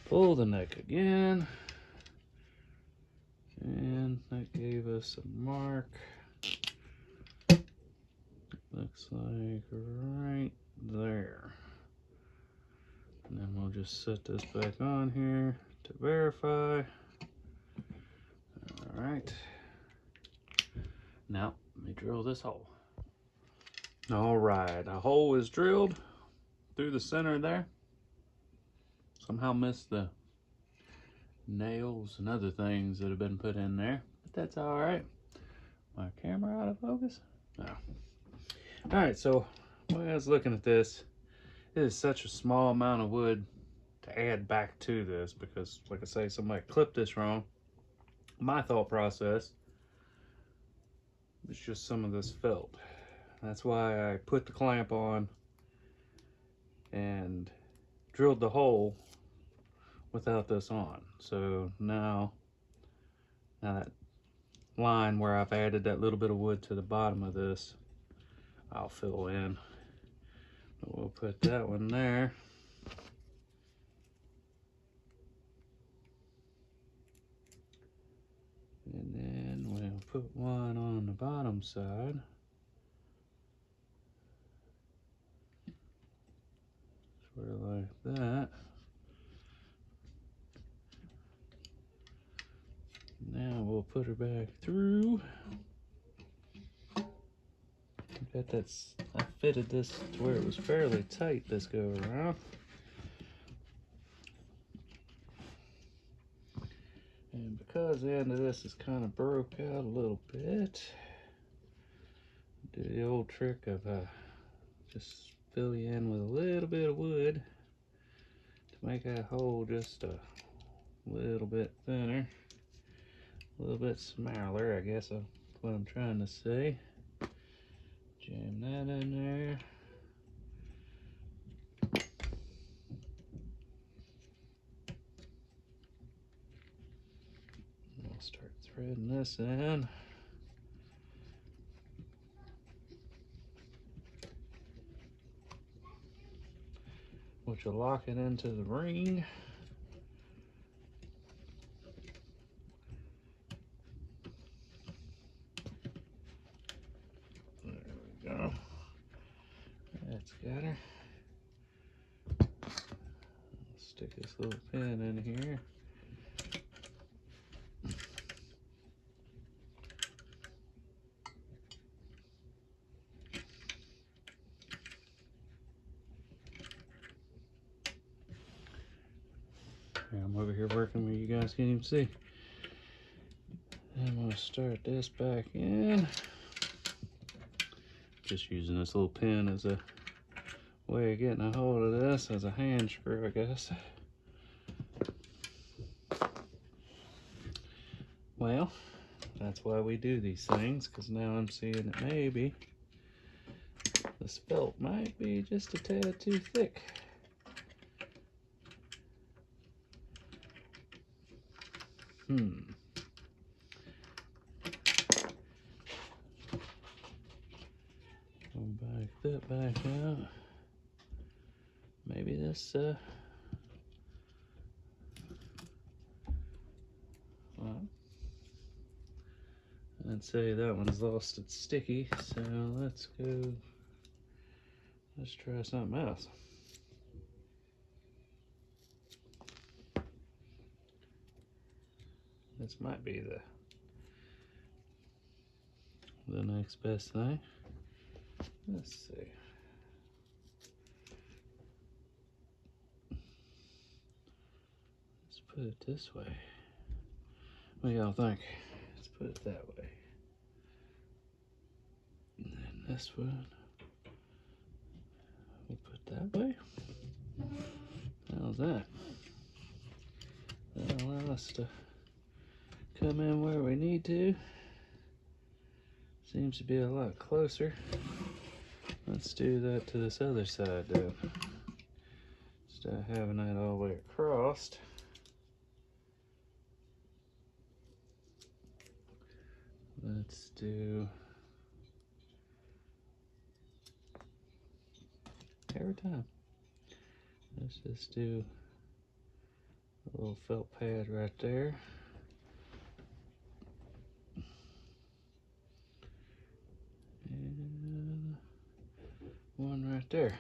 Pull the neck again. And that gave us a mark. Looks like right there. And then we'll just set this back on here to verify. All right. Now, let me drill this hole. All right, a hole is drilled through the center there. Somehow missed the nails and other things that have been put in there, but that's all right. My camera out of focus? No. All right, so when I was looking at this, it is such a small amount of wood to add back to this because, like I say, somebody clipped this wrong. My thought process was just some of this felt. That's why I put the clamp on and drilled the hole without this on. So now that line where I've added that little bit of wood to the bottom of this, I'll fill in. We'll put that one there. And then we'll put one on the bottom side. Sort of like that. Now we'll put her back through. I fitted this to where it was fairly tight this go around. And because the end of this is kind of broke out a little bit, do the old trick of just fill you in with a little bit of wood to make that hole just a little bit thinner, a little bit smaller, I guess is what I'm trying to say. Jam that in there. I'll start threading this in. Which will lock it into the ring. There we go. That's got her. I'll stick this little pin in here. I'm over here working where you guys can't even see. I'm gonna start this back in. Just using this little pin as a way of getting a hold of this is a hand screw, I guess. Well, that's why we do these things, because now I'm seeing that maybe this felt might be just a tad too thick. Back that back out. Maybe this, well, I'd say that one's lost its sticky, so let's try something else. This might be the next best thing. Let's see. Let's put it this way. What do y'all think? Let's put it that way. And then this one, we'll put that way. How's that? That'll allow us to come in where we need to. Seems to be a lot closer. Let's do that to this other side though. Instead of having that all the way across. Let's do every time. Let's just do a little felt pad right there. And one right there.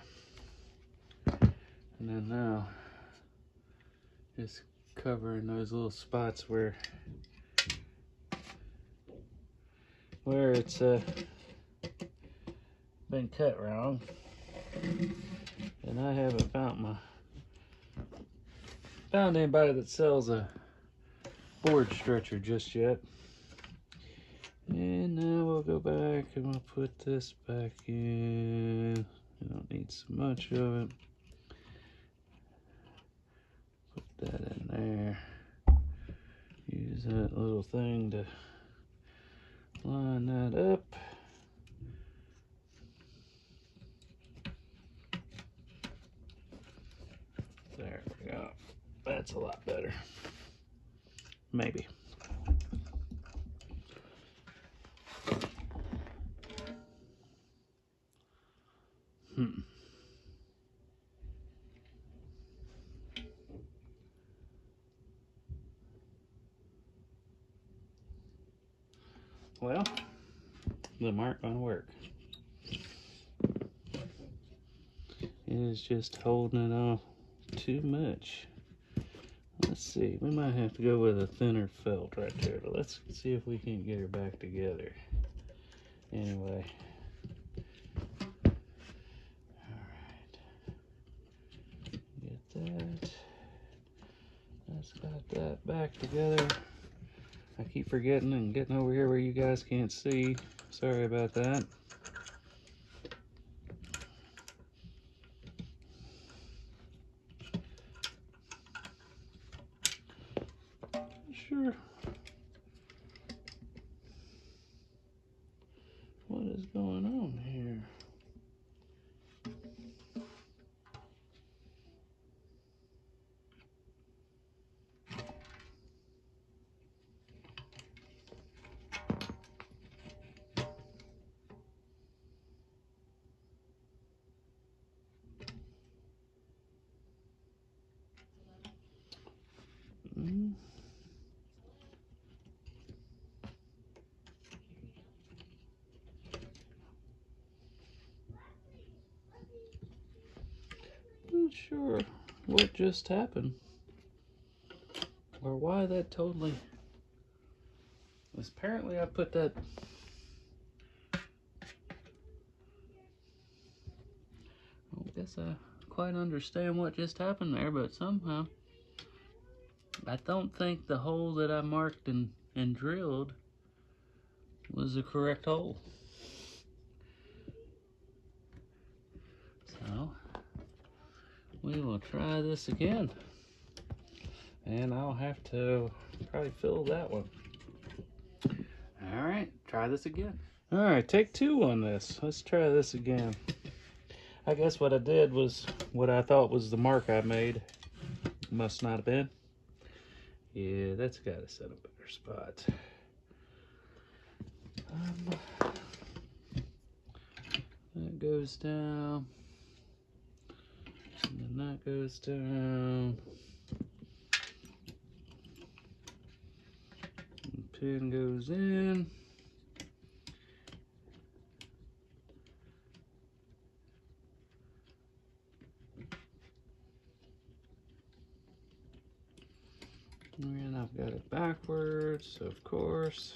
And then now, just covering those little spots where it's been cut wrong. And I haven't found anybody that sells a board stretcher just yet. And now we'll go back and we'll put this back in. We don't need so much of it. Put that in there. Use that little thing to line that up. There we go. That's a lot better. Maybe. Well, them aren't gonna work. It is just holding it off too much. Let's see, we might have to go with a thinner felt right there, but let's see if we can get her back together. Anyway. Alright. Get that. That's got that back together. I keep forgetting and getting over here where you guys can't see. Sorry about that. Sure. What is going on here? Not sure what just happened or why that totally was. Apparently I put that I guess I quite understand what just happened there, but somehow I don't think the hole that I marked and drilled was the correct hole. So we will try this again. And I'll have to probably fill that one. All right, try this again. All right, take 2 on this. Let's try this again. I guess what I did was what I thought was the mark I made. Must not have been. Yeah, that's got to set a better spot. That goes down. And then that goes down. And pin goes in. And I've got it backwards, of course.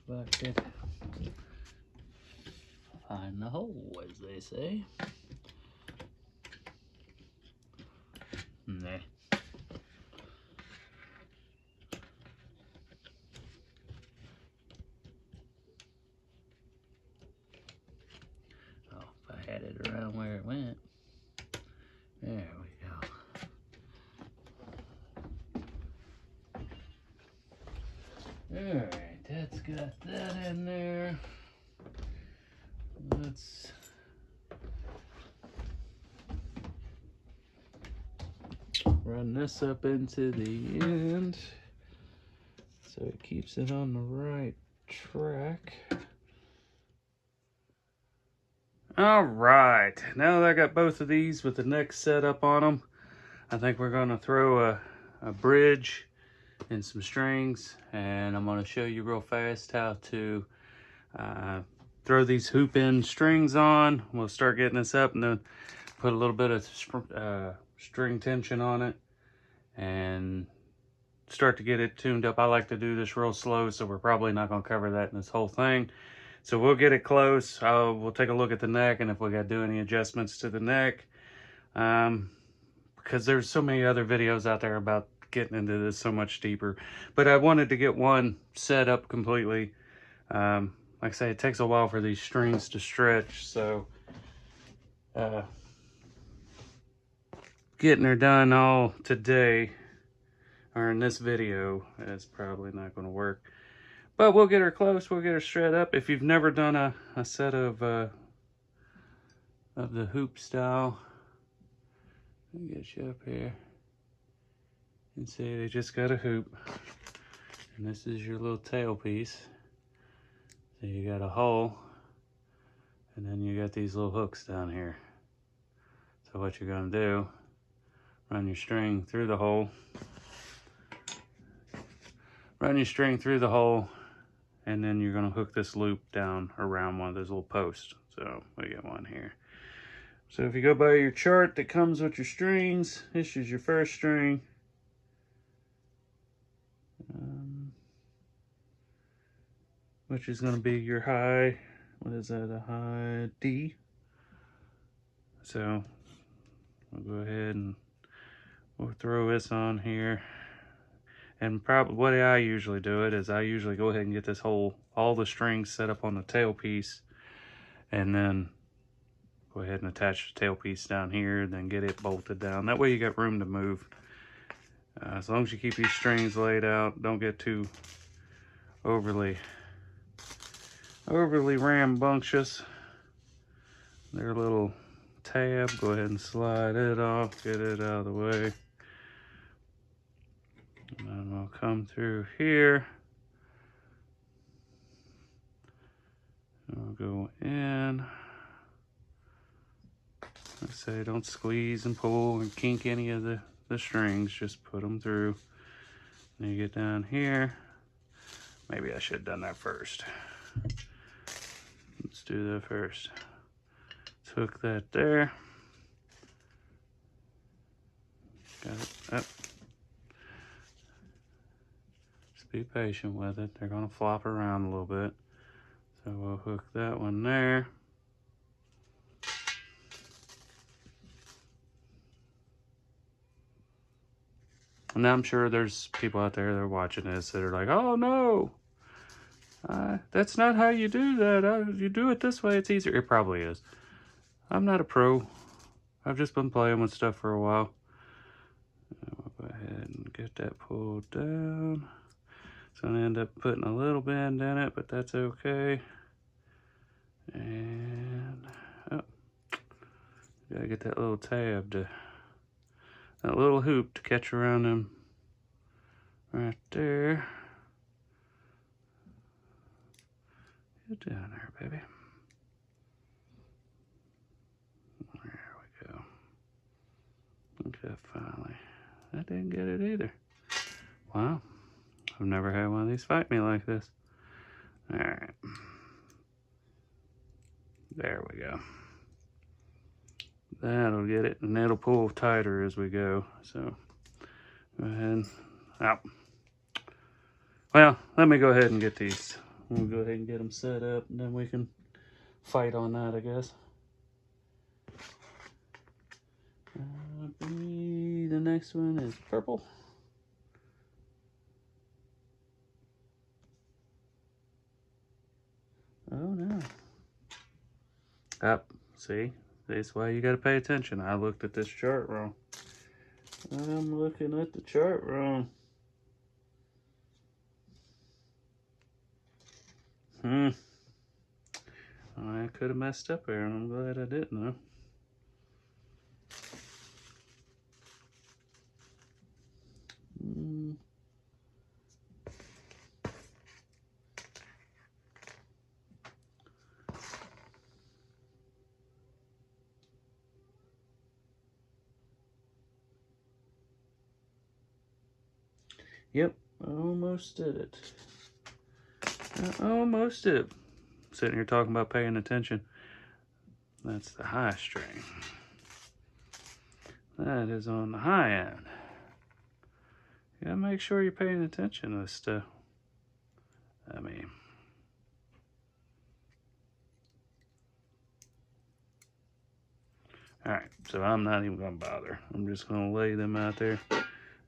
Well, if I could find the hole, as they say. Nah. Oh, if I had it around where it went. There we go. Alright, that's got that in there. Let's run this up into the end so it keeps it on the right track. All right, now that I got both of these with the neck set up on them, I think we're going to throw a bridge and some strings, and I'm going to show you real fast how to throw these hoop end strings on. We'll start getting this up and then put a little bit of string tension on it and start to get it tuned up. I like to do this real slow, so we're probably not going to cover that in this whole thing. So we'll get it close. We'll take a look at the neck and if we got to do any adjustments to the neck. Because there's so many other videos out there about getting into this so much deeper. But I wanted to get one set up completely. Like I say, it takes a while for these strings to stretch. So getting her done all today, or in this video, is probably not going to work. But we'll get her close, we'll get her straight up. If you've never done a set of the hoop style, let me get you up here. And see, they just got a hoop. And this is your little tail piece. So you got a hole, and then you got these little hooks down here. So what you're gonna do, run your string through the hole. Run your string through the hole, and then you're gonna hook this loop down around one of those little posts. So we got one here. So if you go by your chart that comes with your strings, this is your first string. Which is gonna be your high, what is that, a high D? So we'll go ahead and we'll throw this on here. And probably what I usually do it is I usually go ahead and get this whole, all the strings set up on the tail piece, and then go ahead and attach the tail piece down here, then get it bolted down. That way you got room to move. As long as you keep these strings laid out, don't get too overly rambunctious. Their little tab, go ahead and slide it off, get it out of the way. And then we'll come through here. We'll go in. Like I say, don't squeeze and pull and kink any of the strings, just put them through. Then you get down here. Maybe I should have done that first. Let's do that first. Let's hook that there. Got it up. Just Just be patient with it. They're gonna flop around a little bit. So we'll hook that one there. And I'm sure there's people out there that are watching this that are like, oh no, that's not how you do that. You do it this way, it's easier. It probably is. I'm not a pro. I've just been playing with stuff for a while. We'll go ahead and get that pulled down. It's gonna end up putting a little bend in it, but that's okay. And oh, gotta get that little tab to, that little hoop to catch around them right there. Get down there, baby. There we go. Okay, finally. I didn't get it either. Wow. I've never had one of these fight me like this. Alright. There we go. That'll get it, and it'll pull tighter as we go. So, go ahead. Out. Well, let me go ahead and get these. We'll go ahead and get them set up, and then we can fight on that, I guess. The next one is purple. Oh no. Up. See? That's why you gotta pay attention. I looked at this chart wrong. I'm looking at the chart wrong. I could have messed up there, and I'm glad I didn't, though. Yep, I almost did it. I almost did it. Sitting here talking about paying attention. That's the high string. That is on the high end. You gotta make sure you're paying attention to this stuff. I mean, alright, so I'm not even gonna bother. I'm just gonna lay them out there.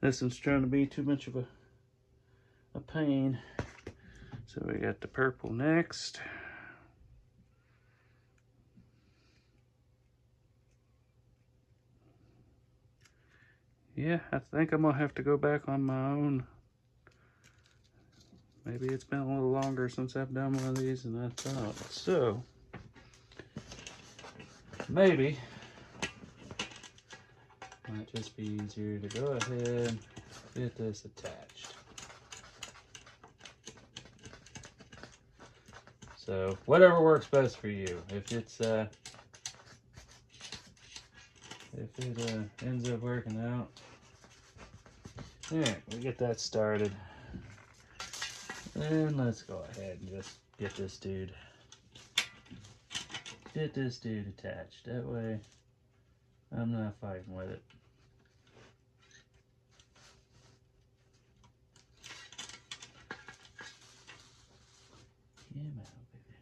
This one's trying to be too much of a pain. So we got the purple next. Yeah, I think I'm gonna have to go back on my own. Maybe it's been a little longer since I've done one of these than I thought. So, maybe it might just be easier to go ahead and get this attached. So, whatever works best for you. If it's ends up working out. Alright, we get that started. And let's go ahead and just get this dude attached. That way I'm not fighting with it. Yeah, man, baby.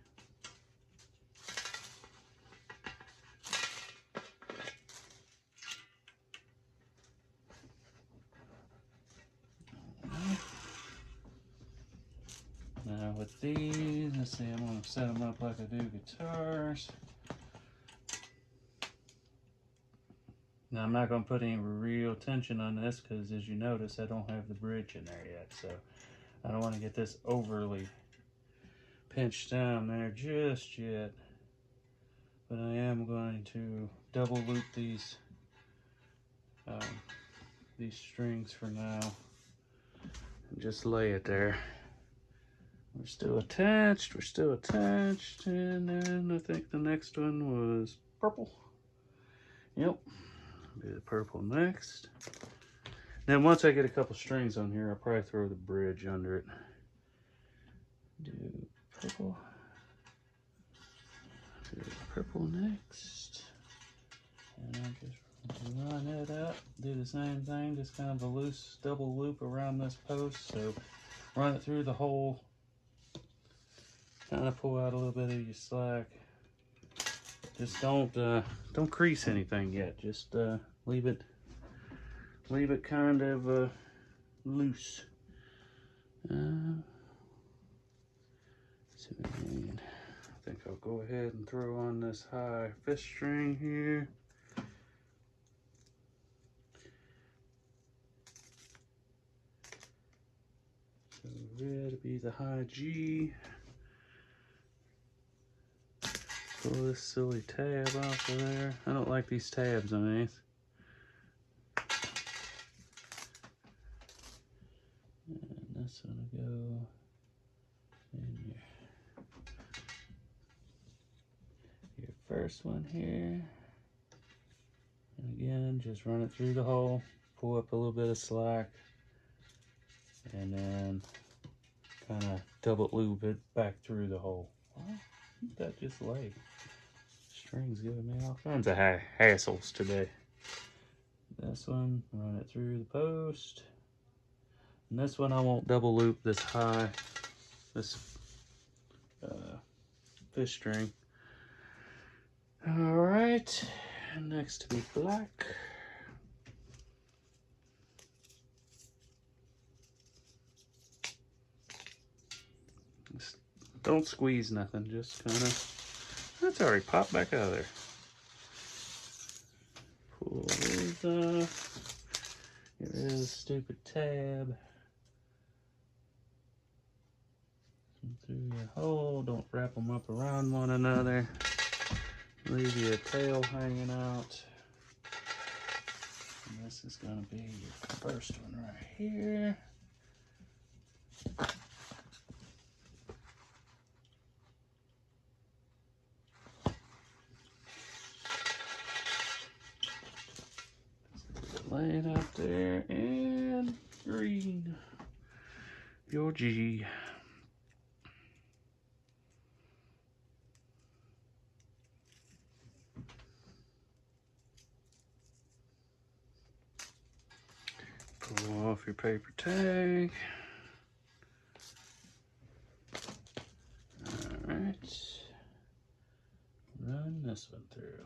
Now with these, let's see, I'm going to set them up like I do guitars. Now I'm not going to put any real tension on this because, as you notice, I don't have the bridge in there yet. So I don't want to get this overly pinched down there just yet. But I am going to double loop these strings for now and just lay it there. We're still attached, and then I think the next one was purple. Yep, do the purple next. Then once I get a couple strings on here, I'll probably throw the bridge under it. Do purple. Do purple next. And I'll just run it up, do the same thing, just kind of a loose double loop around this post. So run it through the hole. Kind of pull out a little bit of your slack. Just don't crease anything yet. Just leave it kind of loose. See what I mean? I think I'll go ahead and throw on this high fifth string here. So red to be the high G. Pull this silly tab off of there. I don't like these tabs on these. And this one will go in your first one here. And again, just run it through the hole, pull up a little bit of slack, and then kind of double loop it back through the hole. Well, that just lay. String's giving me all kinds of hassles today. This one, run it through the post. And this one I won't double loop this high, this fish string. All right, next to be black. Just don't squeeze nothing, just kind of, that's already popped back out of there. Pull these off. Get rid of the stupid tab. Through your hole, don't wrap them up around one another. Leave your tail hanging out. And this is going to be your first one right here. Lay it up there, and green. Your G. Pull off your paper tag. Alright. Run this one through.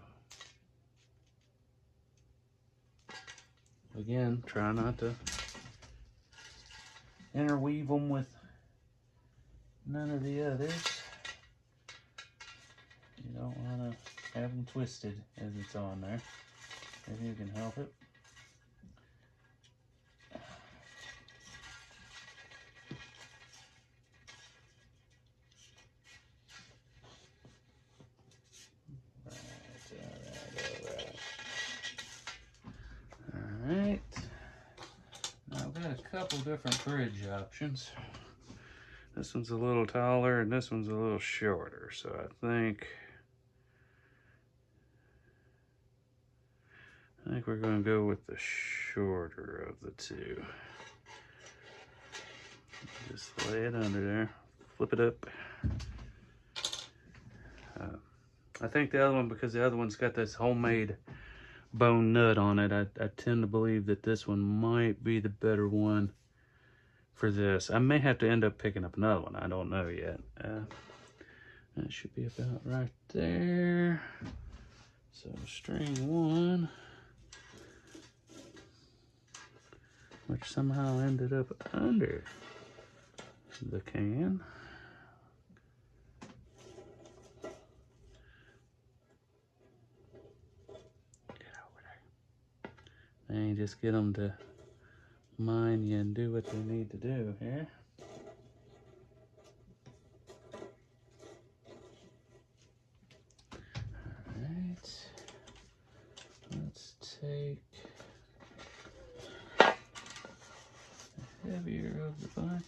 Again, try not to interweave them with none of the others. You don't want to have them twisted as it's on there, if you can help it. Alright. Now I've got a couple different bridge options. This one's a little taller and this one's a little shorter, so I think we're going to go with the shorter of the two. Just lay it under there, flip it up. I think the other one, because the other one's got this homemade bone nut on it, I tend to believe that this one might be the better one for this. I may have to end up picking up another one. I don't know yet. That should be about right there. So string one, which somehow ended up under the can. And just get them to mind you and do what they need to do here. Alright, let's take the heavier of the bunch.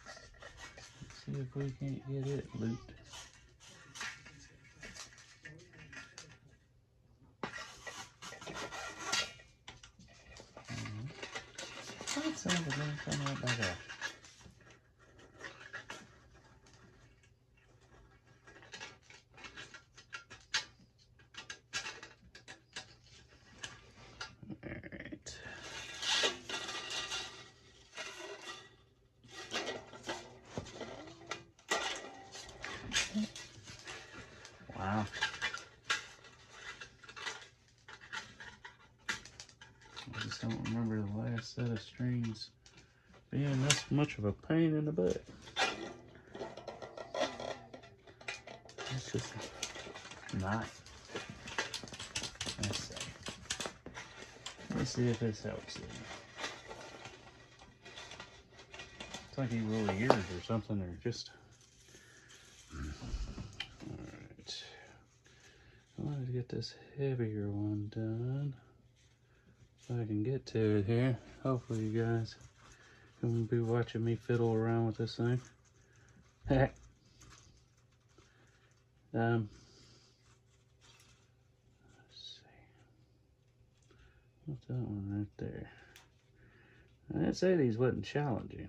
Let's see if we can't get it looped. Some of it didn't come out like that. Alright. just don't remember the last set of strings being this much of a pain in the butt. It's just not. Let's see if this helps it. It's like he rolled ears or something, or just. Alright. I wanted to get this heavier one done. If I can get to it here. Hopefully you guys can be watching me fiddle around with this thing. Let's see. What's that one right there? I didn't say these wasn't challenging.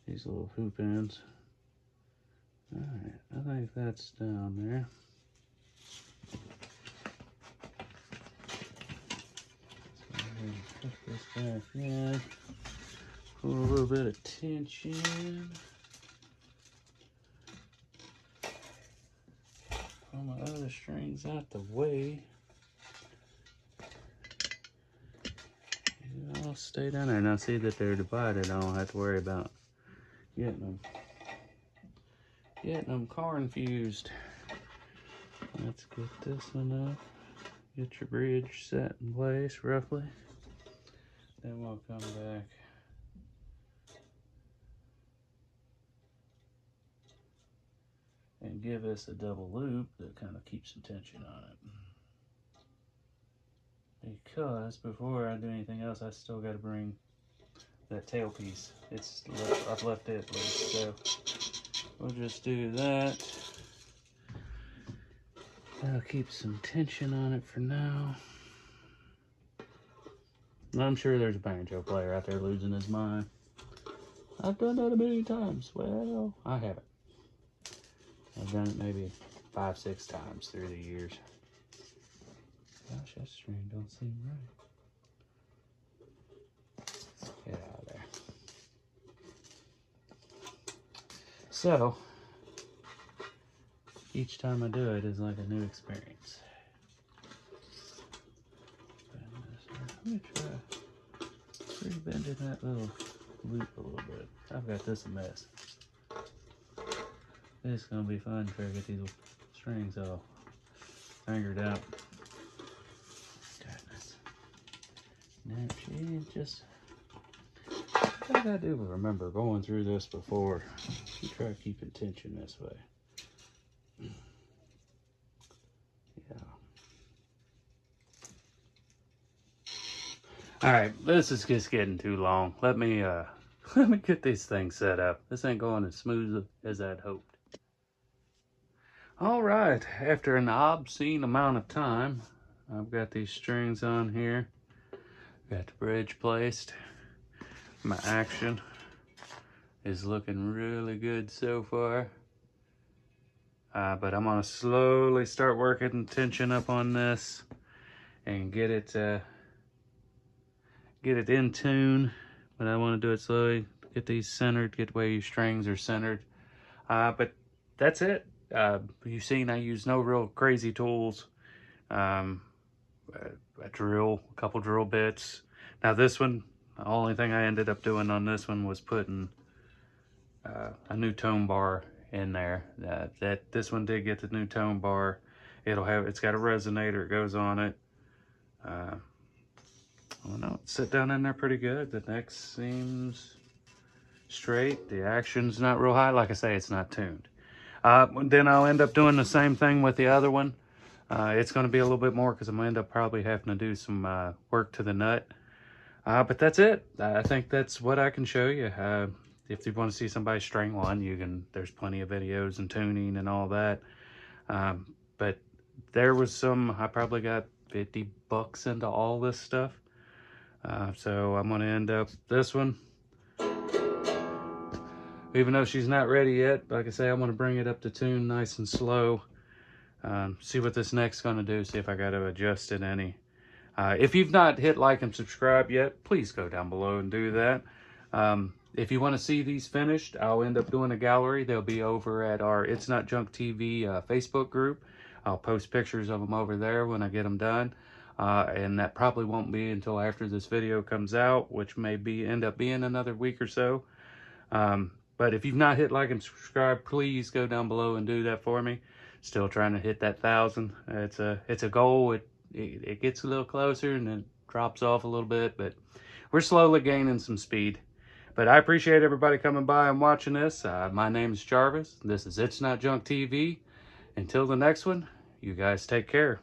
These little hoop ends. Alright, I think that's down there. Put this back in. Pull a little bit of tension. Pull my other strings out the way. I'll stay down there. Now see that they're divided. I don't have to worry about getting them confused. Let's get this one up. Get your bridge set in place roughly. Then we'll come back and give this a double loop that kind of keeps some tension on it. Because before I do anything else, I still got to bring that tail piece. I've left it loose, so we'll just do that. That'll keep some tension on it for now. I'm sure there's a banjo player out there losing his mind. I've done that a million times. Well, I haven't. I've done it maybe 5-6 times through the years. Gosh, that string don't seem right. Get out of there. So, each time I do it is like a new experience. Let me try re-bending that little loop a little bit. I've got this a mess. It's gonna be fun to try to get these strings all fingered out. Goodness. Now she just. I gotta do remember going through this before. You try keeping tension this way. All right, this is just getting too long. Let me get these things set up. This ain't going as smooth as I'd hoped. All right, after an obscene amount of time, I've got these strings on here. Got the bridge placed. My action is looking really good so far. But I'm gonna slowly start working tension up on this and get it in tune, but I want to do it slowly. Get these centered, get where your strings are centered. But that's it. You've seen I use no real crazy tools. A drill, a couple drill bits. Now this one, the only thing I ended up doing on this one was putting a new tone bar in there. This one did get the new tone bar. It's got a resonator, it goes on it. Well, no, it's set down in there pretty good. The neck seems straight. The action's not real high. Like I say, it's not tuned. Then I'll end up doing the same thing with the other one. It's going to be a little bit more because I'm going to end up probably having to do some work to the nut. But that's it. I think that's what I can show you. If you want to see somebody string one, there's plenty of videos and tuning and all that. But there was I probably got $50 into all this stuff. So I'm going to end up this one. Even though she's not ready yet, like I say, I'm going to bring it up to tune nice and slow. See what this neck's going to do, see if I got to adjust it any. If you've not hit like and subscribe yet, please go down below and do that. If you want to see these finished, I'll end up doing a gallery. They'll be over at our It's Not Junk TV Facebook group. I'll post pictures of them over there when I get them done. and that probably won't be until after this video comes out, which may end up being another week or so. But if you've not hit like and subscribe, please go down below and do that for me. Still trying to hit that 1,000. It's a goal. It gets a little closer and then drops off a little bit, but we're slowly gaining some speed. But I appreciate everybody coming by and watching this. My name is Jarvis. This is It's Not Junk TV. Until the next one, you guys take care.